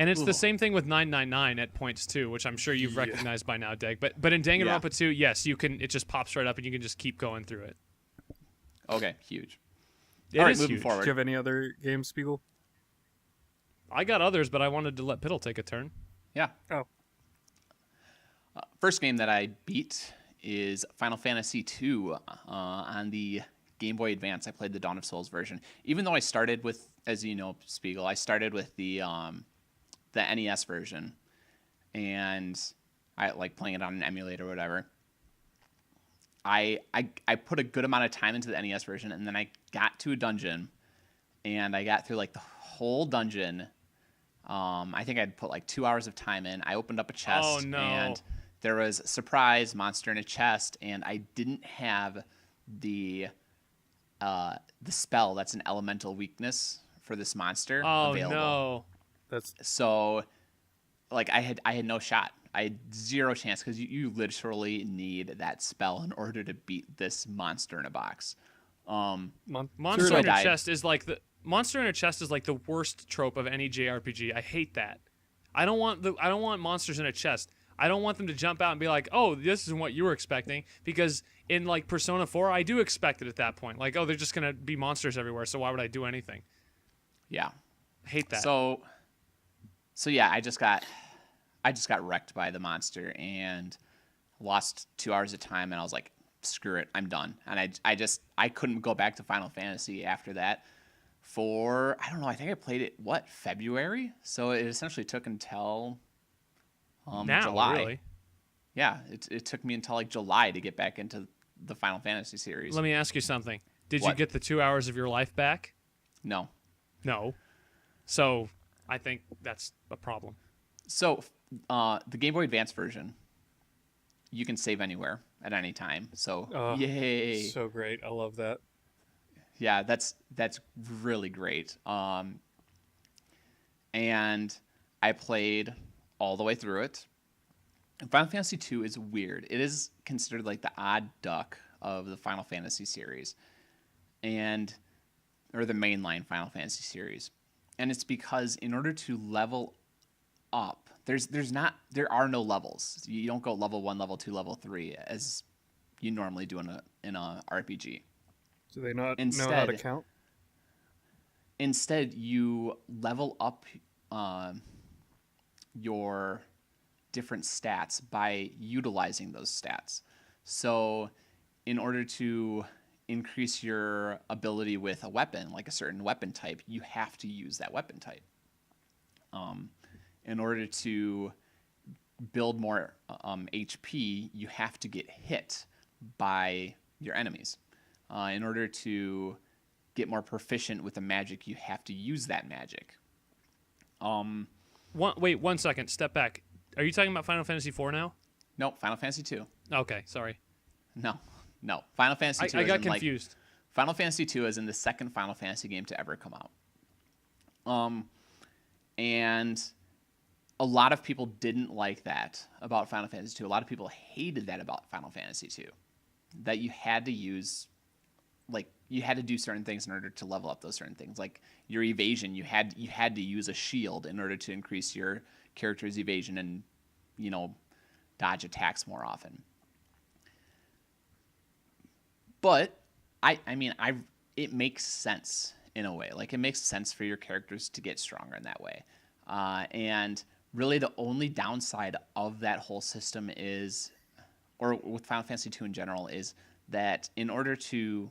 And it's the same thing with 999 at points too, which I'm sure you've recognized by now, Deg. But in Danganronpa 2, yes, you can. It just pops right up, and you can just keep going through it. Okay, huge. It All right, is moving huge. forward. Do you have any other games, Spiegel? I got others, but I wanted to let Piddle take a turn. Yeah. Oh. First game that I beat is Final Fantasy II on the Game Boy Advance. I played the Dawn of Souls version. Even though I started with, as you know, Spiegel, I started with the NES version, and I like playing it on an emulator or whatever. I put a good amount of time into the NES version, and then I got to a dungeon, and I got through like the whole dungeon. I think I'd put like 2 hours of time in. I opened up a chest, Oh, no. and there was a surprise monster in a chest, and I didn't have the spell that's an elemental weakness for this monster available. No. So, like, I had no shot. I had zero chance because you literally need that spell in order to beat this monster in a box. Monster So in a died. chest is like the worst trope of any JRPG. I hate that. I don't want monsters in a chest. I don't want them to jump out and be like, "Oh, this isn't what you were expecting." Because in like Persona 4, I do expect it at that point. Like, "Oh, they're just gonna be monsters everywhere, so why would I do anything?" Yeah. I hate that. So yeah, I just got wrecked by the monster and lost 2 hours of time, and I was like, screw it, I'm done. And I couldn't go back to Final Fantasy after that for, I don't know, I think I played it, February? So it essentially took until now, July. really. Yeah, it took me until like July to get back into the Final Fantasy series. Let me ask you something. Did you What? get the 2 hours of your life back? No. No. So I think that's a problem. So the Game Boy Advance version, you can save anywhere at any time. So yay! So great. I love that. Yeah, that's really great. And I played all the way through it. And Final Fantasy II is weird. It is considered like the odd duck of the Final Fantasy series, or the mainline Final Fantasy series. And it's because in order to level up, there are no levels. You don't go level 1, level 2, level 3 as you normally do in a RPG. Do they not know how to Instead- count? Instead, you level up your different stats by utilizing those stats. So in order to increase your ability with a weapon, like a certain weapon type, you have to use that weapon type. In order to build more HP, you have to get hit by your enemies. In order to get more proficient with the magic, you have to use that magic. Wait 1 second. Step back. Are you talking about Final Fantasy IV now? No, Final Fantasy 2. Okay, sorry. No. Final Fantasy 2 I is got in, like, confused. Final Fantasy 2 is in the second Final Fantasy game to ever come out. And a lot of people didn't like that about Final Fantasy II. A lot of people hated that about Final Fantasy II, that you had to use, like, you had to do certain things in order to level up those certain things. Like your evasion, you had to use a shield in order to increase your character's evasion and, you know, dodge attacks more often. But it makes sense in a way. Like, it makes sense for your characters to get stronger in that way. And really the only downside of that whole system is, or with Final Fantasy II in general, is that in order to,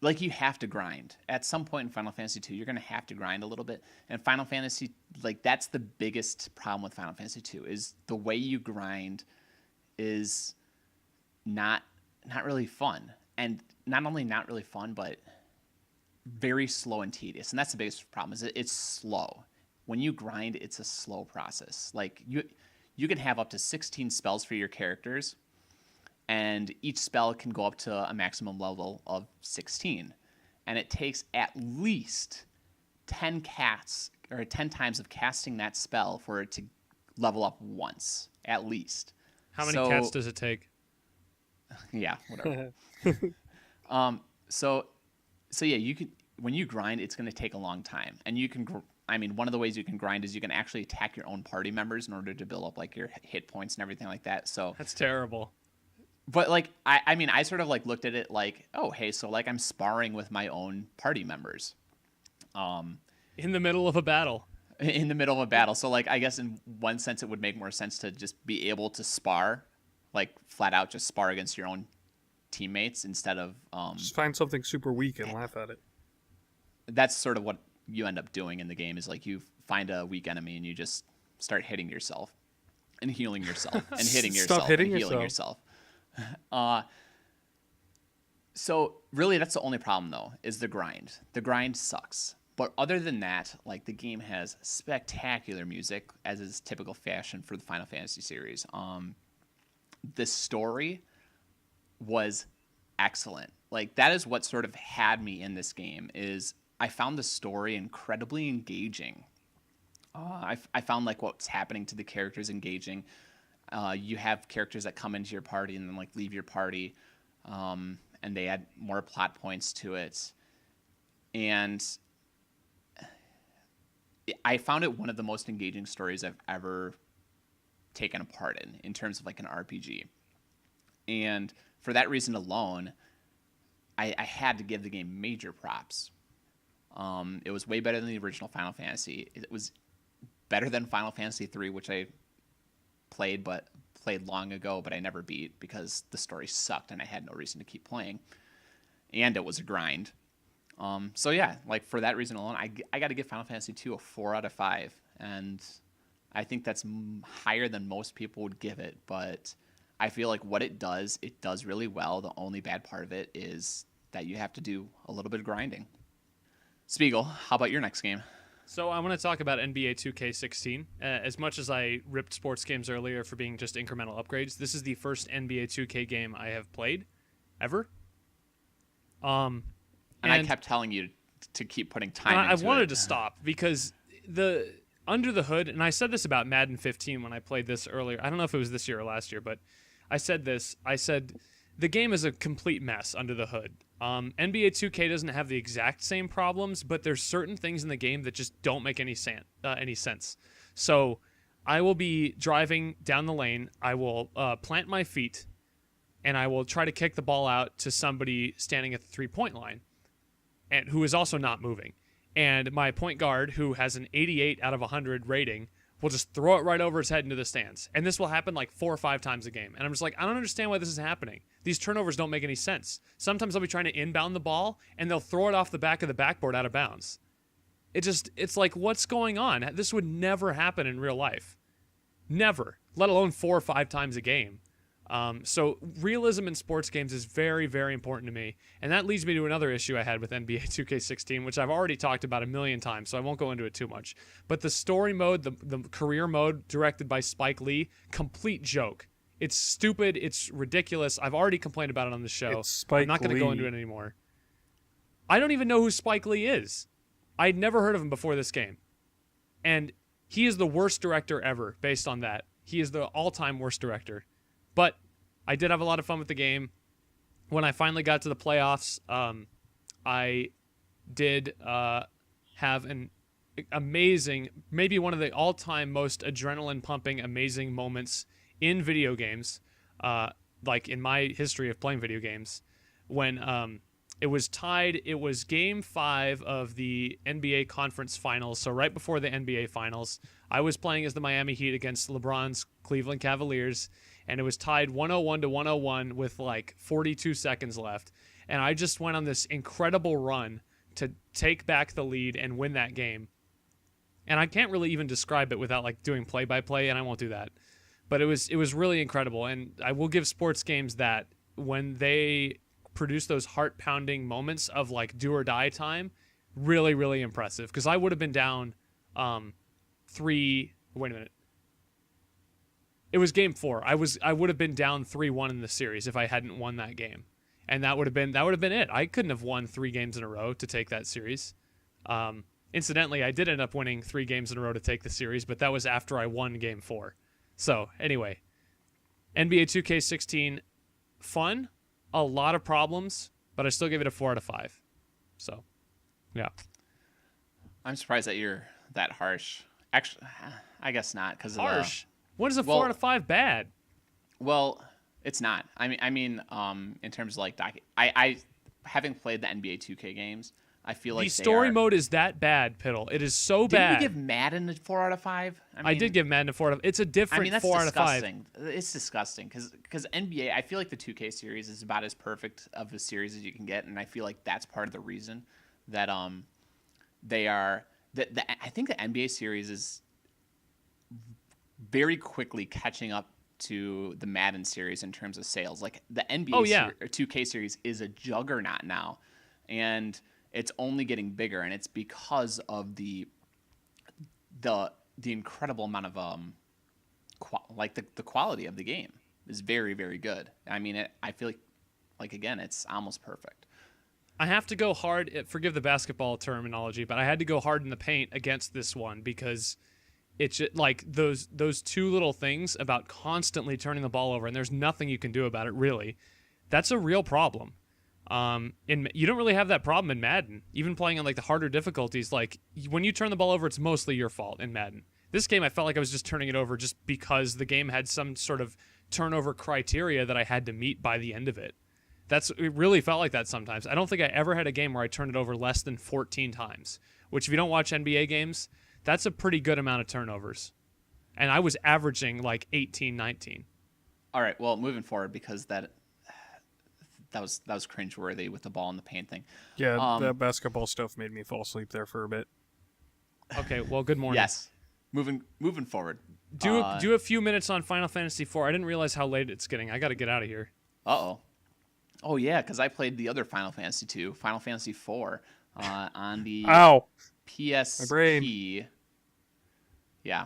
like, you have to grind. At some point in Final Fantasy II, you're going to have to grind a little bit. And Final Fantasy, like, that's the biggest problem with Final Fantasy II, is the way you grind is not really fun. And not only not really fun, but very slow and tedious. And that's the biggest problem, is it's slow. When you grind, it's a slow process. Like, you can have up to 16 spells for your characters, and each spell can go up to a maximum level of 16. And it takes at least 10 times of casting that spell for it to level up once, at least. How many cats does it take? Yeah, whatever. So yeah, you can, when you grind, it's going to take a long time. And you can, one of the ways you can grind is you can actually attack your own party members in order to build up, like, your hit points and everything like that. So that's terrible. But, like, I sort of, like, looked at it like, oh, hey, so, like, I'm sparring with my own party members. In the middle of a battle. In the middle of a battle. So, like, I guess in one sense it would make more sense to just be able to spar, like, flat out just spar against your own teammates instead of... just find something super weak and laugh at it. That's sort of what you end up doing in the game, is, like, you find a weak enemy and you just start hitting yourself and healing yourself and hitting yourself Stop hitting and healing yourself. So really that's the only problem, though, is the grind. The grind sucks. But other than that, like, the game has spectacular music, as is typical fashion for the Final Fantasy series. The story was excellent. Like, that is what sort of had me in this game, is I found the story incredibly engaging. I found, like, what's happening to the characters engaging. You have characters that come into your party and then, like, leave your party, and they add more plot points to it. And I found it one of the most engaging stories I've ever taken a part in terms of, like, an RPG. And for that reason alone, I had to give the game major props. It was way better than the original Final Fantasy. It was better than Final Fantasy III, which I played long ago, but I never beat because the story sucked and I had no reason to keep playing. And it was a grind. So yeah, like, for that reason alone, I got to give Final Fantasy II a 4 out of 5. And I think that's higher than most people would give it, but I feel like what it does really well. The only bad part of it is that you have to do a little bit of grinding. Spiegel, how about your next game? So I want to talk about NBA 2K16. As much as I ripped sports games earlier for being just incremental upgrades, this is the first NBA 2K game I have played ever. And I kept telling you to keep putting time into it. I wanted to stop because under the hood, and I said this about Madden 15 when I played this earlier. I don't know if it was this year or last year, but I said this. I said the game is a complete mess under the hood. NBA 2K doesn't have the exact same problems, but there's certain things in the game that just don't make any sense. So I will be driving down the lane. I will plant my feet, and I will try to kick the ball out to somebody standing at the three-point line, and who is also not moving. And my point guard, who has an 88 out of 100 rating, will just throw it right over his head into the stands. And this will happen like 4 or 5 times a game. And I'm just like, I don't understand why this is happening. These turnovers don't make any sense. Sometimes I'll be trying to inbound the ball, and they'll throw it off the back of the backboard out of bounds. It's like, what's going on? This would never happen in real life. Never. Let alone 4 or 5 times a game. So realism in sports games is very, very important to me. And that leads me to another issue I had with NBA 2K16, which I've already talked about a million times, so I won't go into it too much. But the story mode, the career mode directed by Spike Lee, complete joke. It's stupid. It's ridiculous. I've already complained about it on the show. It's Spike I'm not going to go into it anymore. I don't even know who Spike Lee is. I'd never heard of him before this game. And he is the worst director ever based on that. He is the all-time worst director. But I did have a lot of fun with the game. When I finally got to the playoffs, I did have an amazing, maybe one of the all-time most adrenaline-pumping, amazing moments in video games, like in my history of playing video games, when it was tied. It was Game 5 of the NBA Conference Finals, so right before the NBA Finals. I was playing as the Miami Heat against LeBron's Cleveland Cavaliers, and it was tied 101 to 101 with like 42 seconds left. And I just went on this incredible run to take back the lead and win that game. And I can't really even describe it without like doing play-by-play, and I won't do that. But it was really incredible, and I will give sports games that when they produce those heart-pounding moments of like do or die time, really, really impressive. Because I would have been down 3. Wait a minute. It was Game 4. I would have been down 3-1 in the series if I hadn't won that game, and that would have been it. I couldn't have won 3 games in a row to take that series. Incidentally, I did end up winning 3 games in a row to take the series, but that was after I won Game 4. So anyway, NBA 2K16, fun, a lot of problems, but I still give it a 4 out of 5. So, yeah. I'm surprised that you're that harsh. Actually, I guess not, because harsh. When is a 4 out of 5 bad? Well, it's not. I mean, in terms of like, I having played the NBA 2K games, I feel like the story mode is that bad, Piddle. It is so bad. Did you give Madden a 4 out of 5? I did give Madden a 4 out of 5. It's a different that's 4 out of 5. It's disgusting because NBA, I feel like the 2K series is about as perfect of a series as you can get, and I feel like that's part of the reason that they are I think the NBA series is very quickly catching up to the Madden series in terms of sales. Like the NBA 2K series is a juggernaut now, and it's only getting bigger, and it's because of the incredible amount of the quality of the game is very, very good. I mean, I feel like again, it's almost perfect. I have to go hard. Forgive the basketball terminology, but I had to go hard in the paint against this one because it's just, like those 2 little things about constantly turning the ball over, and there's nothing you can do about it really. That's a real problem. You don't really have that problem in Madden. Even playing on like the harder difficulties, like when you turn the ball over, it's mostly your fault in Madden. This game, I felt like I was just turning it over just because the game had some sort of turnover criteria that I had to meet by the end of it. It really felt like that sometimes. I don't think I ever had a game where I turned it over less than 14 times, which if you don't watch NBA games, that's a pretty good amount of turnovers. And I was averaging like 18, 19. All right, well, moving forward, because that was cringeworthy with the ball in the paint thing. Yeah, that basketball stuff made me fall asleep there for a bit. Okay, well, good morning. Yes, moving forward. Do a few minutes on Final Fantasy IV. I didn't realize how late it's getting. I got to get out of here. Oh yeah, because I played the other Final Fantasy 2, Final Fantasy IV, on the PSP. My brain. Yeah,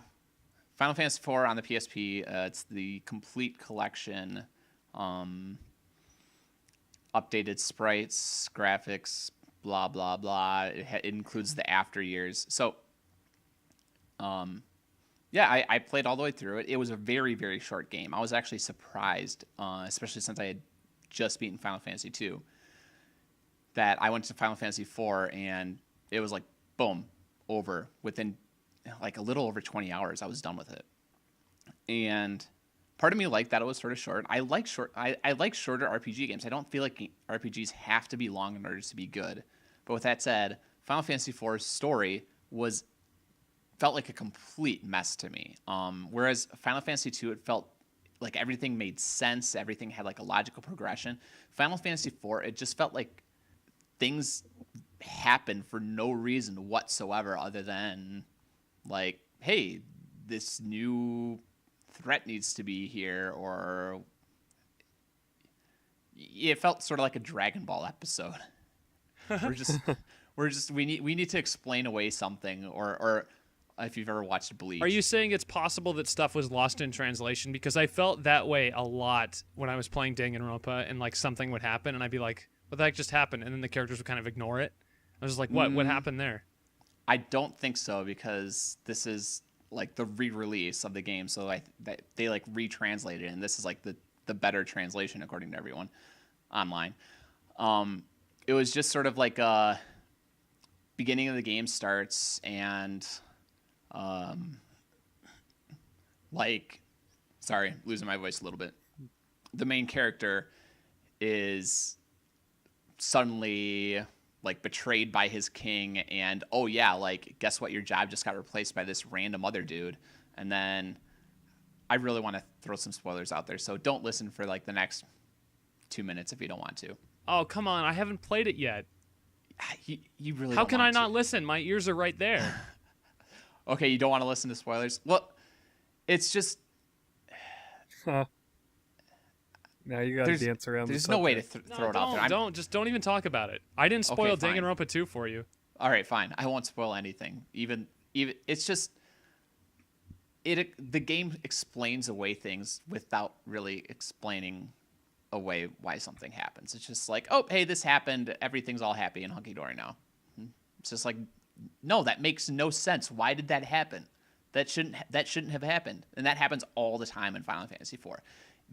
Final Fantasy IV on the PSP. It's the complete collection. Updated sprites, graphics, blah blah blah. It includes the after years. So, yeah, I played all the way through it. It was a very, very short game. I was actually surprised, especially since I had just beaten Final Fantasy 2, that I went to Final Fantasy 4 and it was like boom, over within like a little over 20 hours. I was done with it, and part of me liked that it was sort of short. I like shorter RPG games. I don't feel like RPGs have to be long in order to be good. But with that said, Final Fantasy IV's story felt like a complete mess to me. Whereas Final Fantasy II, it felt like everything made sense. Everything had like a logical progression. Final Fantasy IV, it just felt like things happened for no reason whatsoever other than like, hey, this new threat needs to be here, or it felt sort of like a Dragon Ball episode. we need to explain away something, or if you've ever watched Bleach. Are you saying it's possible that stuff was lost in translation? Because I felt that way a lot when I was playing Danganronpa, and like something would happen and I'd be like, what the heck just happened? And then the characters would kind of ignore it. I was just like, what happened there? I don't think so, because this is like the re-release of the game, so they like retranslated it, and this is like the better translation according to everyone online. It was just sort of like beginning of the game starts, and sorry, losing my voice a little bit. The main character is suddenly like betrayed by his king, and oh yeah, like guess what, your job just got replaced by this random other dude. And then I really want to throw some spoilers out there, so don't listen for like the next 2 minutes if you don't want to. Oh, come on, I haven't played it yet. You really How don't can I want not to. listen? My ears are right there. Okay, you don't want to listen to spoilers? Well, it's just Now you got to dance around. there's the no way to subject. throw it out there. Don't even talk about it. I didn't spoil Okay, fine. Danganronpa 2 for you. All right, fine. I won't spoil anything. Even it's just the game explains away things without really explaining away why something happens. It's just like, oh, hey, this happened. Everything's all happy and hunky dory now. It's just like, no, that makes no sense. Why did that happen? That shouldn't have happened. And that happens all the time in Final Fantasy IV.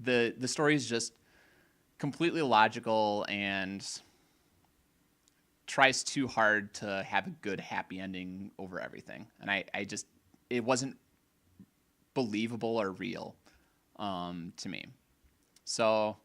The story is just completely illogical and tries too hard to have a good happy ending over everything. And I just, it wasn't believable or real to me. So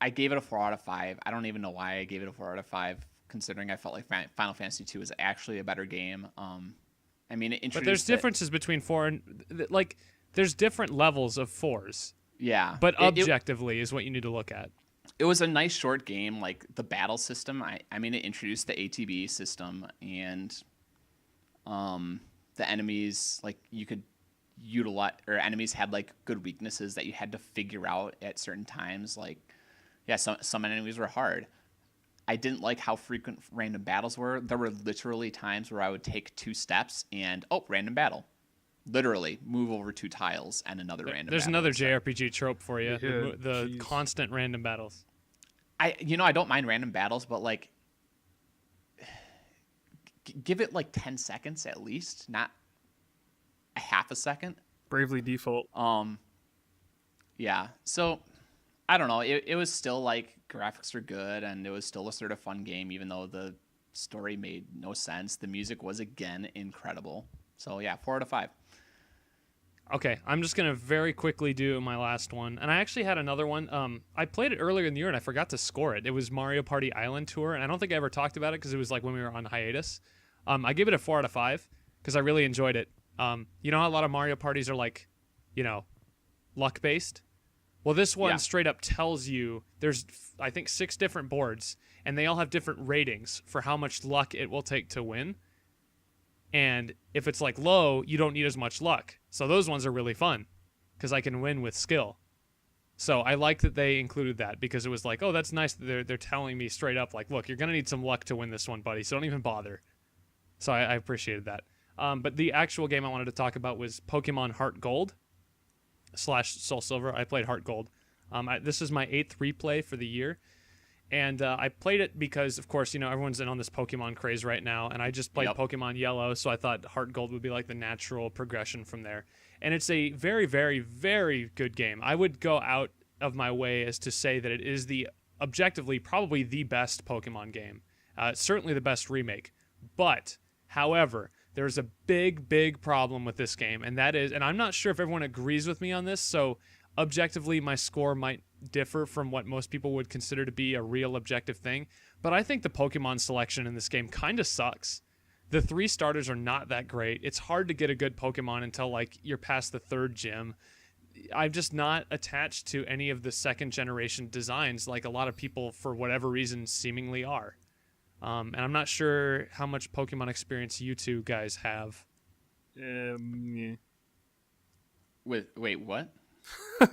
I gave it a 4 out of 5. I don't even know why I gave it a 4 out of 5, considering I felt like Final Fantasy II was actually a better game. I mean, it introduced. But there's differences between 4 and like there's different levels of 4s. Yeah. But objectively is what you need to look at. It was a nice short game. Like the battle system, I mean, it introduced the ATB system, and the enemies, like you could utilize, or enemies had like good weaknesses that you had to figure out at certain times. Like, yeah, some enemies were hard. I didn't like how frequent random battles were. There were literally times where I would take 2 steps and, oh, random battle. Literally move over 2 tiles and another random There's battle. another JRPG trope for you. Yeah, the geez. constant random battles. I don't mind random battles, but like give it like 10 seconds at least, not a half a second. Bravely Default. Yeah. So I don't know. It was still like graphics were good, and it was still a sort of fun game, even though the story made no sense. The music was again incredible. So yeah, 4 out of 5. Okay, I'm just going to very quickly do my last one. And I actually had another one. I played it earlier in the year, and I forgot to score it. It was Mario Party Island Tour, and I don't think I ever talked about it because it was like when we were on hiatus. I gave it a 4 out of 5 because I really enjoyed it. You know how a lot of Mario parties are like, luck-based? Well, this one straight up tells you there's, I think, 6 different boards, and they all have different ratings for how much luck it will take to win. And if it's like low, you don't need as much luck. So those ones are really fun because I can win with skill. So I like that they included that because it was like, oh, that's nice that they're telling me straight up, like, look, you're going to need some luck to win this one, buddy. So don't even bother. So I appreciated that. But the actual game I wanted to talk about was Pokemon Heart Gold / Soul Silver. I played Heart Gold. This is my 8th replay for the year. And I played it because, of course, everyone's in on this Pokemon craze right now. And I just played Pokemon Yellow, so I thought Heart Gold would be like the natural progression from there. And it's a very, very, very good game. I would go out of my way as to say that it is objectively probably the best Pokemon game. Certainly the best remake. But, however, there's a big, big problem with this game. And that is, and I'm not sure if everyone agrees with me on this, so objectively my score might differ from what most people would consider to be a real objective thing, but I think the Pokemon selection in this game kind of sucks. The 3 starters are not that great. It's hard to get a good Pokemon until like you're past the 3rd gym. I'm just not attached to any of the 2nd generation designs like a lot of people for whatever reason seemingly are. And I'm not sure how much Pokemon experience you two guys have. Yeah. Wait, what?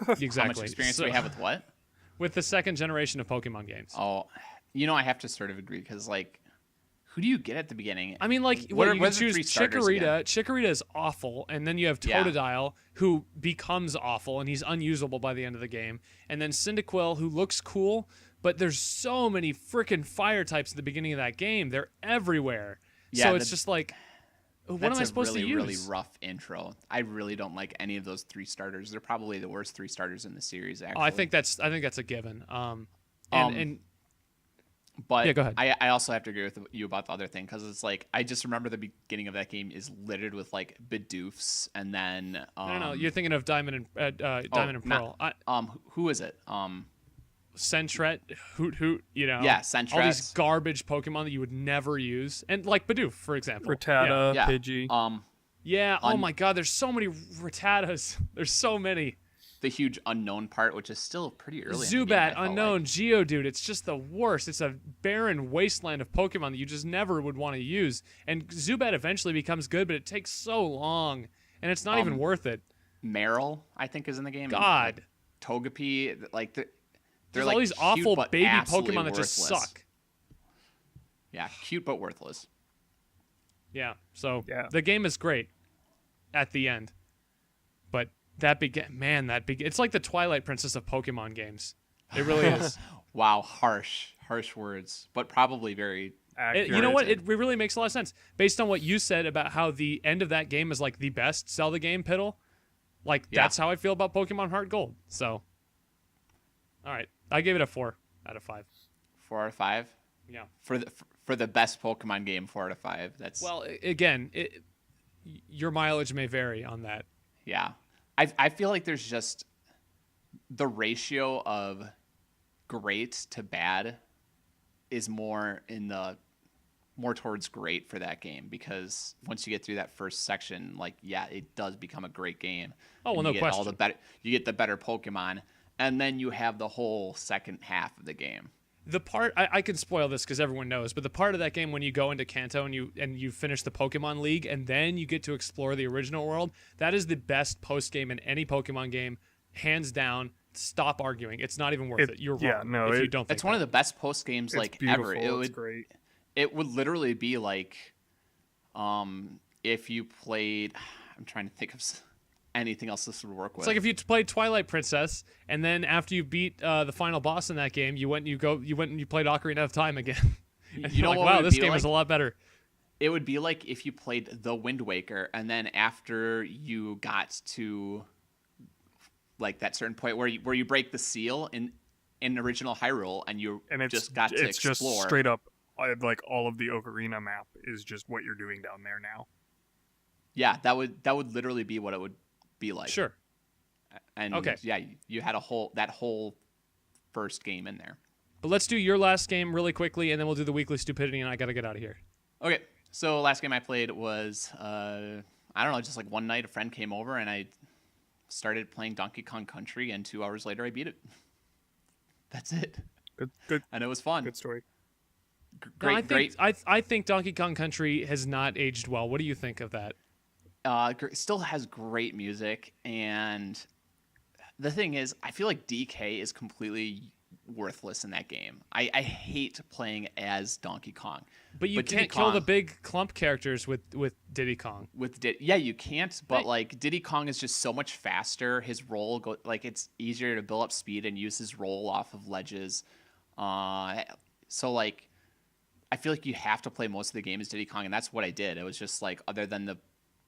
Exactly. How much experience do we have with what? With the 2nd generation of Pokemon games. Oh, I have to sort of agree because, like, who do you get at the beginning? I mean, like, what you are can the choose 3 starters Chikorita. again? Chikorita is awful, and then you have Yeah. Totodile, who becomes awful, and he's unusable by the end of the game. And then Cyndaquil, who looks cool, but there's so many freaking fire types at the beginning of that game. They're everywhere. Yeah, so it's just like, what am I supposed to use? That's a really rough intro. I really don't like any of those 3 starters. They're probably the worst 3 starters in the series, actually. Oh, I think that's a given. But yeah, go ahead. I also have to agree with you about the other thing, because it's like I just remember the beginning of that game is littered with like Bidoofs, and then no, you're thinking of Diamond and Pearl. Who is it? Sentret, Hoot, Yeah, Sentret. All these garbage Pokemon that you would never use, and like Bidoof, for example. Rattata, Yeah. Pidgey. Oh my God, there's so many Rattatas. There's so many. The huge unknown part, which is still pretty early. in the game, Zubat, I felt unknown, like. Geodude. It's just the worst. It's a barren wasteland of Pokemon that you just never would want to use. And Zubat eventually becomes good, but it takes so long, and it's not even worth it. Meryl, I think, is in the game. God. And, Togepi, like they're There's like all these cute, awful but baby absolutely Pokemon that just worthless. suck. Yeah, cute but worthless. Yeah. So Yeah. the game is great at the end, but it's like the Twilight Princess of Pokemon games. It really is. Wow, harsh words, but probably very. You know what? It really makes a lot of sense based on what you said about how the end of that game is like the best Zelda game, Piddle. Like that's how I feel about Pokemon Heart Gold. So, all right, I gave it a 4 out of 5. 4 out of 5. Yeah. For the best Pokemon game, 4 out of 5. That's again, your mileage may vary on that. Yeah. I feel like there's just the ratio of great to bad is more towards great for that game, because once you get through that first section, like, yeah, it does become a great game. Oh, well, no question. You get the better Pokemon, and then you have the whole second half of the game. The part I can spoil this because everyone knows, but the part of that game when you go into Kanto and you finish the Pokemon League and then you get to explore the original world, that is the best post game in any Pokemon game, hands down. Stop arguing; it's not even worth it. You're wrong. If you don't think it's one of the best post games like ever. It's great. It would literally be like, if you played. I'm trying to think of anything else this would work with. It's like if you played Twilight Princess, and then after you beat the final boss in that game, you went and you played Ocarina of Time again. And You know like, what wow, would this be game like? is a lot better. It would be like if you played The Wind Waker, and then after you got to like that certain point where you break the seal in original Hyrule, and just got to explore. It's just straight up, like all of the Ocarina map is just what you're doing down there now. Yeah, that would literally be what it would be like. Sure. And Okay. yeah, you had that whole first game in there. But let's do your last game really quickly, and then we'll do the weekly stupidity, and I gotta get out of here. Okay, so last game I played was I don't know, just like one night a friend came over and I started playing Donkey Kong Country, and 2 hours later I beat it. That's it. Good. And it was fun. Good story. Great. I think Donkey Kong Country has not aged well. What do you think of that? Still has great music, and the thing is, I feel like DK is completely worthless in that game. I hate playing as Donkey Kong. But you can't kill the big clump characters with Diddy Kong. Yeah, you can't. But like Diddy Kong is just so much faster. His roll it's easier to build up speed and use his roll off of ledges. So like, I feel like you have to play most of the game as Diddy Kong, and that's what I did. It was just like, other than the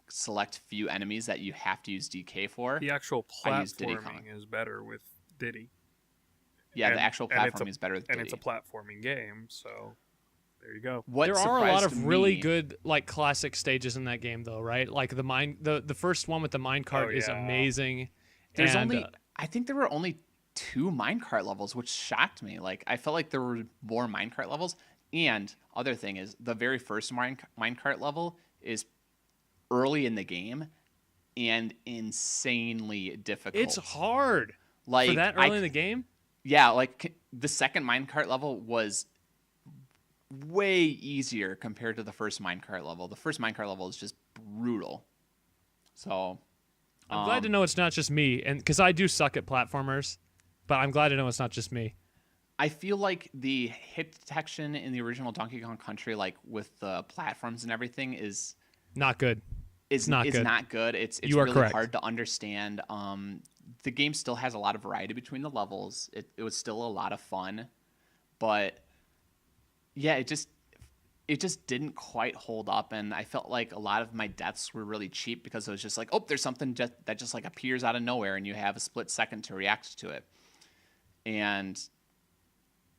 select few enemies that you have to use DK for, The actual I used Diddy Kong. platforming is better with Diddy. Yeah, the actual platforming is better with Diddy. And it's a platforming game, so there you go. What There are a lot of surprised really me- good like classic stages in that game, though, right? Like the first one with the minecart is yeah. amazing. There's And, only I think there were only 2 minecart levels, which shocked me. Like, I felt like there were more minecart levels. And other thing is, the very first minecart level is early in the game and insanely difficult. it's hard like for that early in the game. Yeah, like the second minecart level was way easier compared to the first minecart level. The first minecart level is just brutal. So I'm glad to know it's not just me, and because I do suck at platformers, but I'm glad to know it's not just me. I feel like the hit detection in the original Donkey Kong Country, like with the platforms and everything, is Not good. not good. It's really correct. hard to understand. The game still has a lot of variety between the levels. It was still a lot of fun. but yeah, it just didn't quite hold up, and I felt like a lot of my deaths were really cheap because it was just like, oh, there's something that just like appears out of nowhere, and you have a split second to react to it, and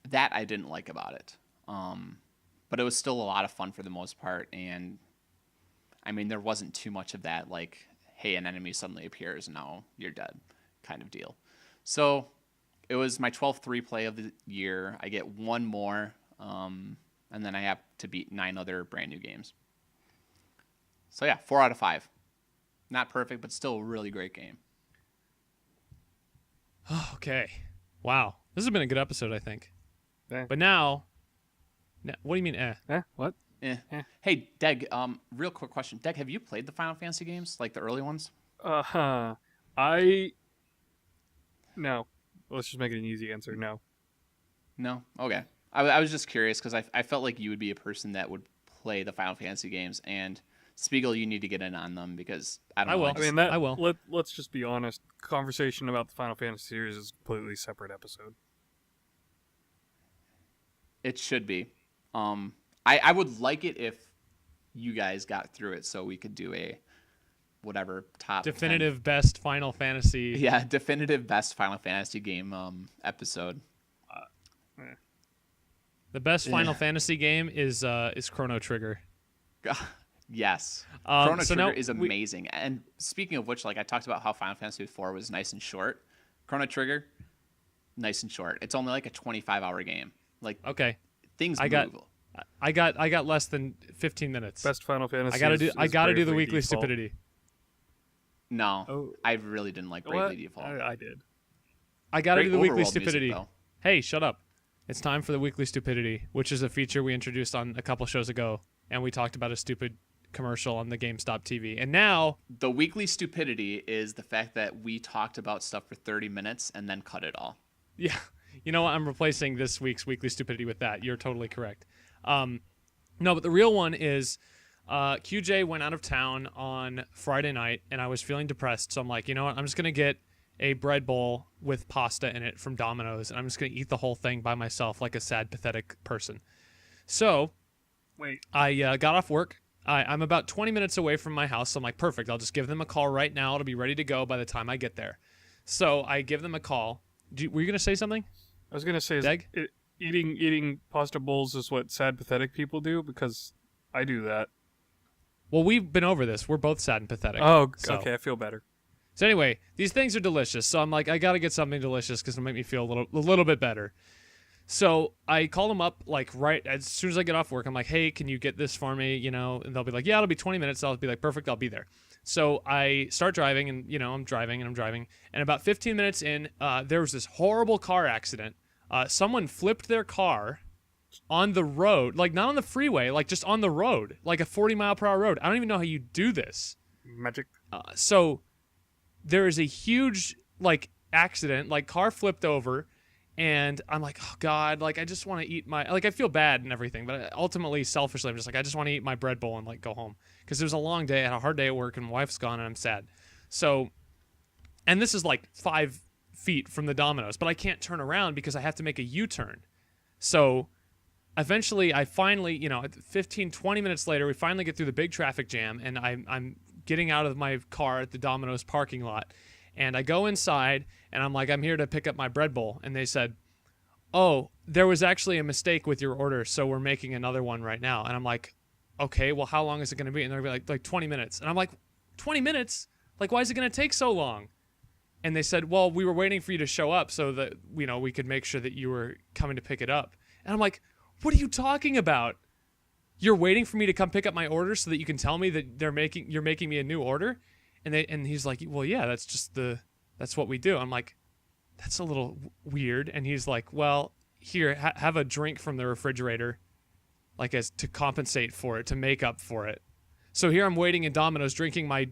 that I didn't like about it. But it was still a lot of fun for the most part, and I mean, there wasn't too much of that, like, hey, an enemy suddenly appears and now you're dead kind of deal. So it was my 12th replay of the year. I get one more, and then I have to beat 9 other brand new games. So yeah, 4 out of 5. Not perfect, but still a really great game. Okay. Wow. This has been a good episode, I think. Yeah. But now, what do you mean, What? Hey, Deg, real quick question. Deg, have you played the Final Fantasy games, like the early ones? No. Let's just make it an easy answer. No. No? Okay. I was just curious because I felt like you would be a person that would play the Final Fantasy games, and Spiegel, you need to get in on them because I don't know. I will. Let's just be honest. Conversation about the Final Fantasy series is a completely separate episode. It should be. I would like it if you guys got through it so we could do a whatever top definitive 10. best Final Fantasy. Yeah, definitive best Final Fantasy game episode. The best Final Fantasy game is Chrono Trigger. Yes. Chrono so Trigger is amazing. And speaking of which, like I talked about how Final Fantasy IV was nice and short. Chrono Trigger, nice and short. It's only like a 25-hour game. Like okay, things I move. got less than 15 minutes. Best Final Fantasy. I gotta do the weekly Default. stupidity. No, I really didn't like Bravely Default. I did. I gotta do the weekly Overworld stupidity. music, Hey, shut up. It's time for the weekly stupidity, which is a feature we introduced on a couple shows ago, and we talked about a stupid commercial on the GameStop TV. And now the weekly stupidity is the fact that we talked about stuff for 30 minutes and then cut it all. yeah, you know what? I'm replacing this week's weekly stupidity with that. You're totally correct. No, but the real one is QJ went out of town on Friday night, and I was feeling depressed. So I'm like, you know what? I'm just going to get a bread bowl with pasta in it from Domino's, and I'm just going to eat the whole thing by myself like a sad, pathetic person. So I got off work. I'm about 20 minutes away from my house. So I'm like, perfect. I'll just give them a call right now. It'll be ready to go by the time I get there. So I give them a call. Were you going to say something? I was going to say, eating pasta bowls is what sad, pathetic people do, because I do that. Well, we've been over this. We're both sad and pathetic. Oh, so. Okay. I feel better. So anyway, these things are delicious. So I'm like, I got to get something delicious because it'll make me feel a little bit better. So I call them up like right as soon as I get off work. I'm like, hey, can you get this for me? You know, and they'll be like, yeah, it'll be 20 minutes. I'll be like, perfect, I'll be there. So I start driving, and you know, I'm driving. And about 15 minutes in, there was this horrible car accident. Someone flipped their car on the road, like not on the freeway, like just on the road, like a 40-mile-per-hour road. I don't even know how you do this. Magic. So there is a huge like accident, like car flipped over, and I'm like, oh God, like I just want to eat my, like I feel bad and everything, but ultimately, selfishly, I'm just like, I just want to eat my bread bowl and like go home because it was a long day, I had a hard day at work, and my wife's gone, and I'm sad. So, and this is like 5 feet from the Domino's, but I can't turn around because I have to make a U-turn. So eventually, I finally, you know, 15, 20 minutes later, we finally get through the big traffic jam, and I'm getting out of my car at the Domino's parking lot, and I go inside, and I'm like, I'm here to pick up my bread bowl, and they said, oh, there was actually a mistake with your order, so we're making another one right now. And I'm like, okay, well, how long is it going to be? And they're like 20 minutes. And I'm like, 20 minutes? Like, why is it going to take so long? And they said, well, we were waiting for you to show up so that, you know, we could make sure that you were coming to pick it up. And I'm like, what are you talking about? You're waiting for me to come pick up my order so that you can tell me that you're making me a new order? And he's like, well, yeah, that's what we do. I'm like, that's a little weird. And he's like, well, here, have a drink from the refrigerator, like as to compensate for it, to make up for it. So here I'm waiting in Domino's, drinking my,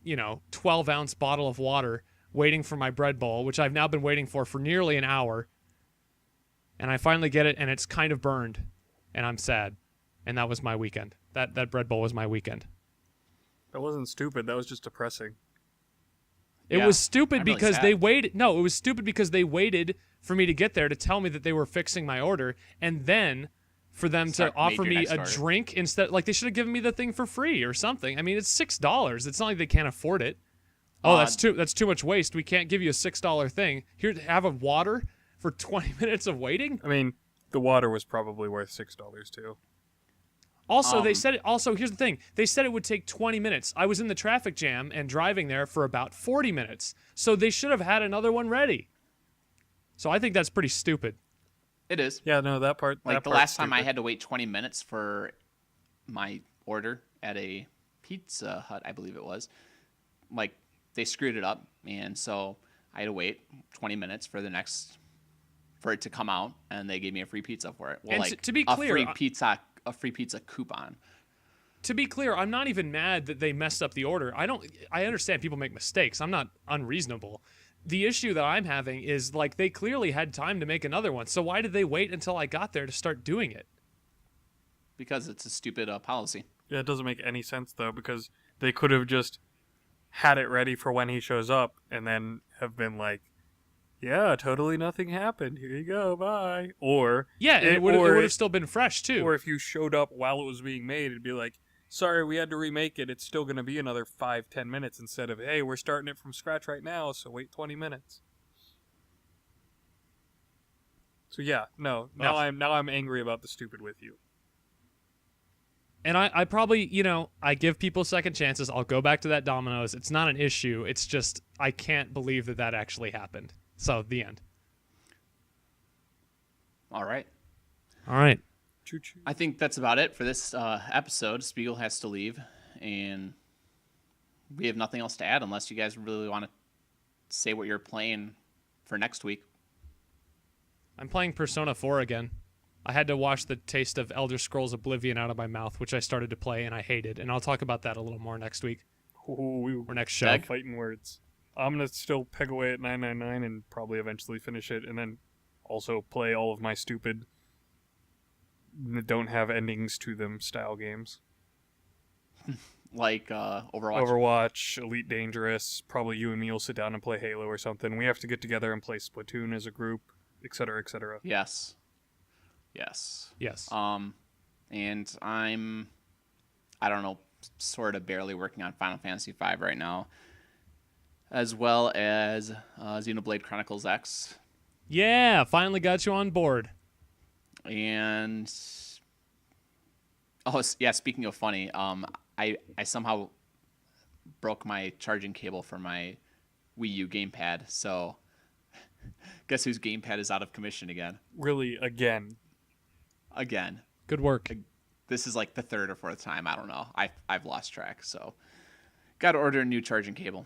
12-ounce bottle of water, waiting for my bread bowl, which I've now been waiting for nearly an hour. And I finally get it, and it's kind of burned, and I'm sad. And that was my weekend. That bread bowl was my weekend. That wasn't stupid. That was just depressing. It was stupid I'm really because sad. they waited. No, it was stupid because they waited for me to get there to tell me that they were fixing my order, and then for them to offer me a drink instead. Like, they should have given me the thing for free or something. I mean, it's $6. It's not like they can't afford it. Oh, that's too much waste. We can't give you a $6 thing. Here, have a water for 20 minutes of waiting? I mean, the water was probably worth $6 too. Also, they said it. Also, here's the thing. They said it would take 20 minutes. I was in the traffic jam and driving there for about 40 minutes. So they should have had another one ready. So I think that's pretty stupid. It is. Yeah, no, that part. Like, that the part's last time I stupid. had to wait 20 minutes for my order at a Pizza Hut, I believe it was. Like, they screwed it up, and so I had to wait 20 minutes for it to come out, and they gave me a free pizza for it. Well, And like, to be clear, a free pizza coupon. To be clear, I'm not even mad that they messed up the order. I understand people make mistakes. I'm not unreasonable. The issue that I'm having is, like, they clearly had time to make another one. So why did they wait until I got there to start doing it? Because it's a stupid policy. Yeah, it doesn't make any sense though, because they could have just had it ready for when he shows up, and then have been like, "Yeah, totally nothing happened. Here you go, bye." Or Yeah, it would have still been fresh too. Or if you showed up while it was being made, it'd be like, "Sorry, we had to remake it. It's still going to be another 5-10 minutes," instead of, "Hey, we're starting it from scratch right now, so wait 20 minutes." So yeah, no. Now I'm angry about the stupid with you. And I probably, I give people second chances. I'll go back to that Domino's. It's not an issue. It's just I can't believe that actually happened. So, the end. All right. All right. Choo-choo. I think that's about it for this episode. Spigel has to leave, and we have nothing else to add unless you guys really want to say what you're playing for next week. I'm playing Persona 4 again. I had to wash the taste of Elder Scrolls Oblivion out of my mouth, which I started to play and I hated. And I'll talk about that a little more next week or next show. Fighting words. I'm going to still peg away at 999 and probably eventually finish it, and then also play all of my stupid don't have endings to them style games. Like Overwatch. Overwatch, Elite Dangerous. Probably you and me will sit down and play Halo or something. We have to get together and play Splatoon as a group, etc., etc. Yes. And I'm, I don't know, sort of barely working on Final Fantasy V right now, as well as Xenoblade Chronicles X. Yeah, finally got you on board. And speaking of funny, I somehow broke my charging cable for my Wii U gamepad, so guess whose gamepad is out of commission again? Really, again. Good work. This is like the third or fourth time. I don't know. I've lost track. So, got to order a new charging cable.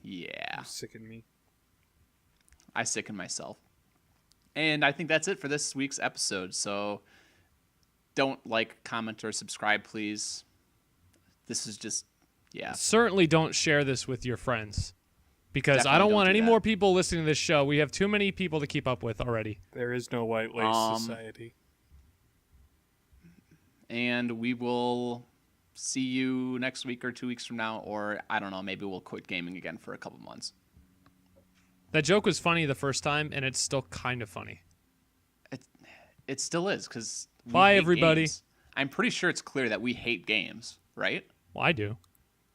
Yeah. You sicken me. I sicken myself. And I think that's it for this week's episode. So, don't like, comment, or subscribe, please. This is just, yeah. Certainly don't share this with your friends, because Definitely I don't want any that. more people listening to this show. We have too many people to keep up with already. There is no white lace society. And we will see you next week or 2 weeks from now, or I don't know, maybe we'll quit gaming again for a couple months. That joke was funny the first time, and it's still kind of funny. It still is, because Bye, everybody. Games. I'm pretty sure it's clear that we hate games, right? Well, I do.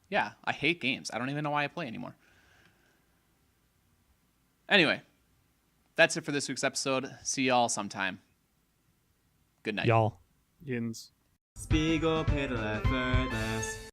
Yeah, I hate games. I don't even know why I play anymore. Anyway, that's it for this week's episode. See y'all sometime. Good night. Y'all. Yins. Spigel, Piddle, Effortless.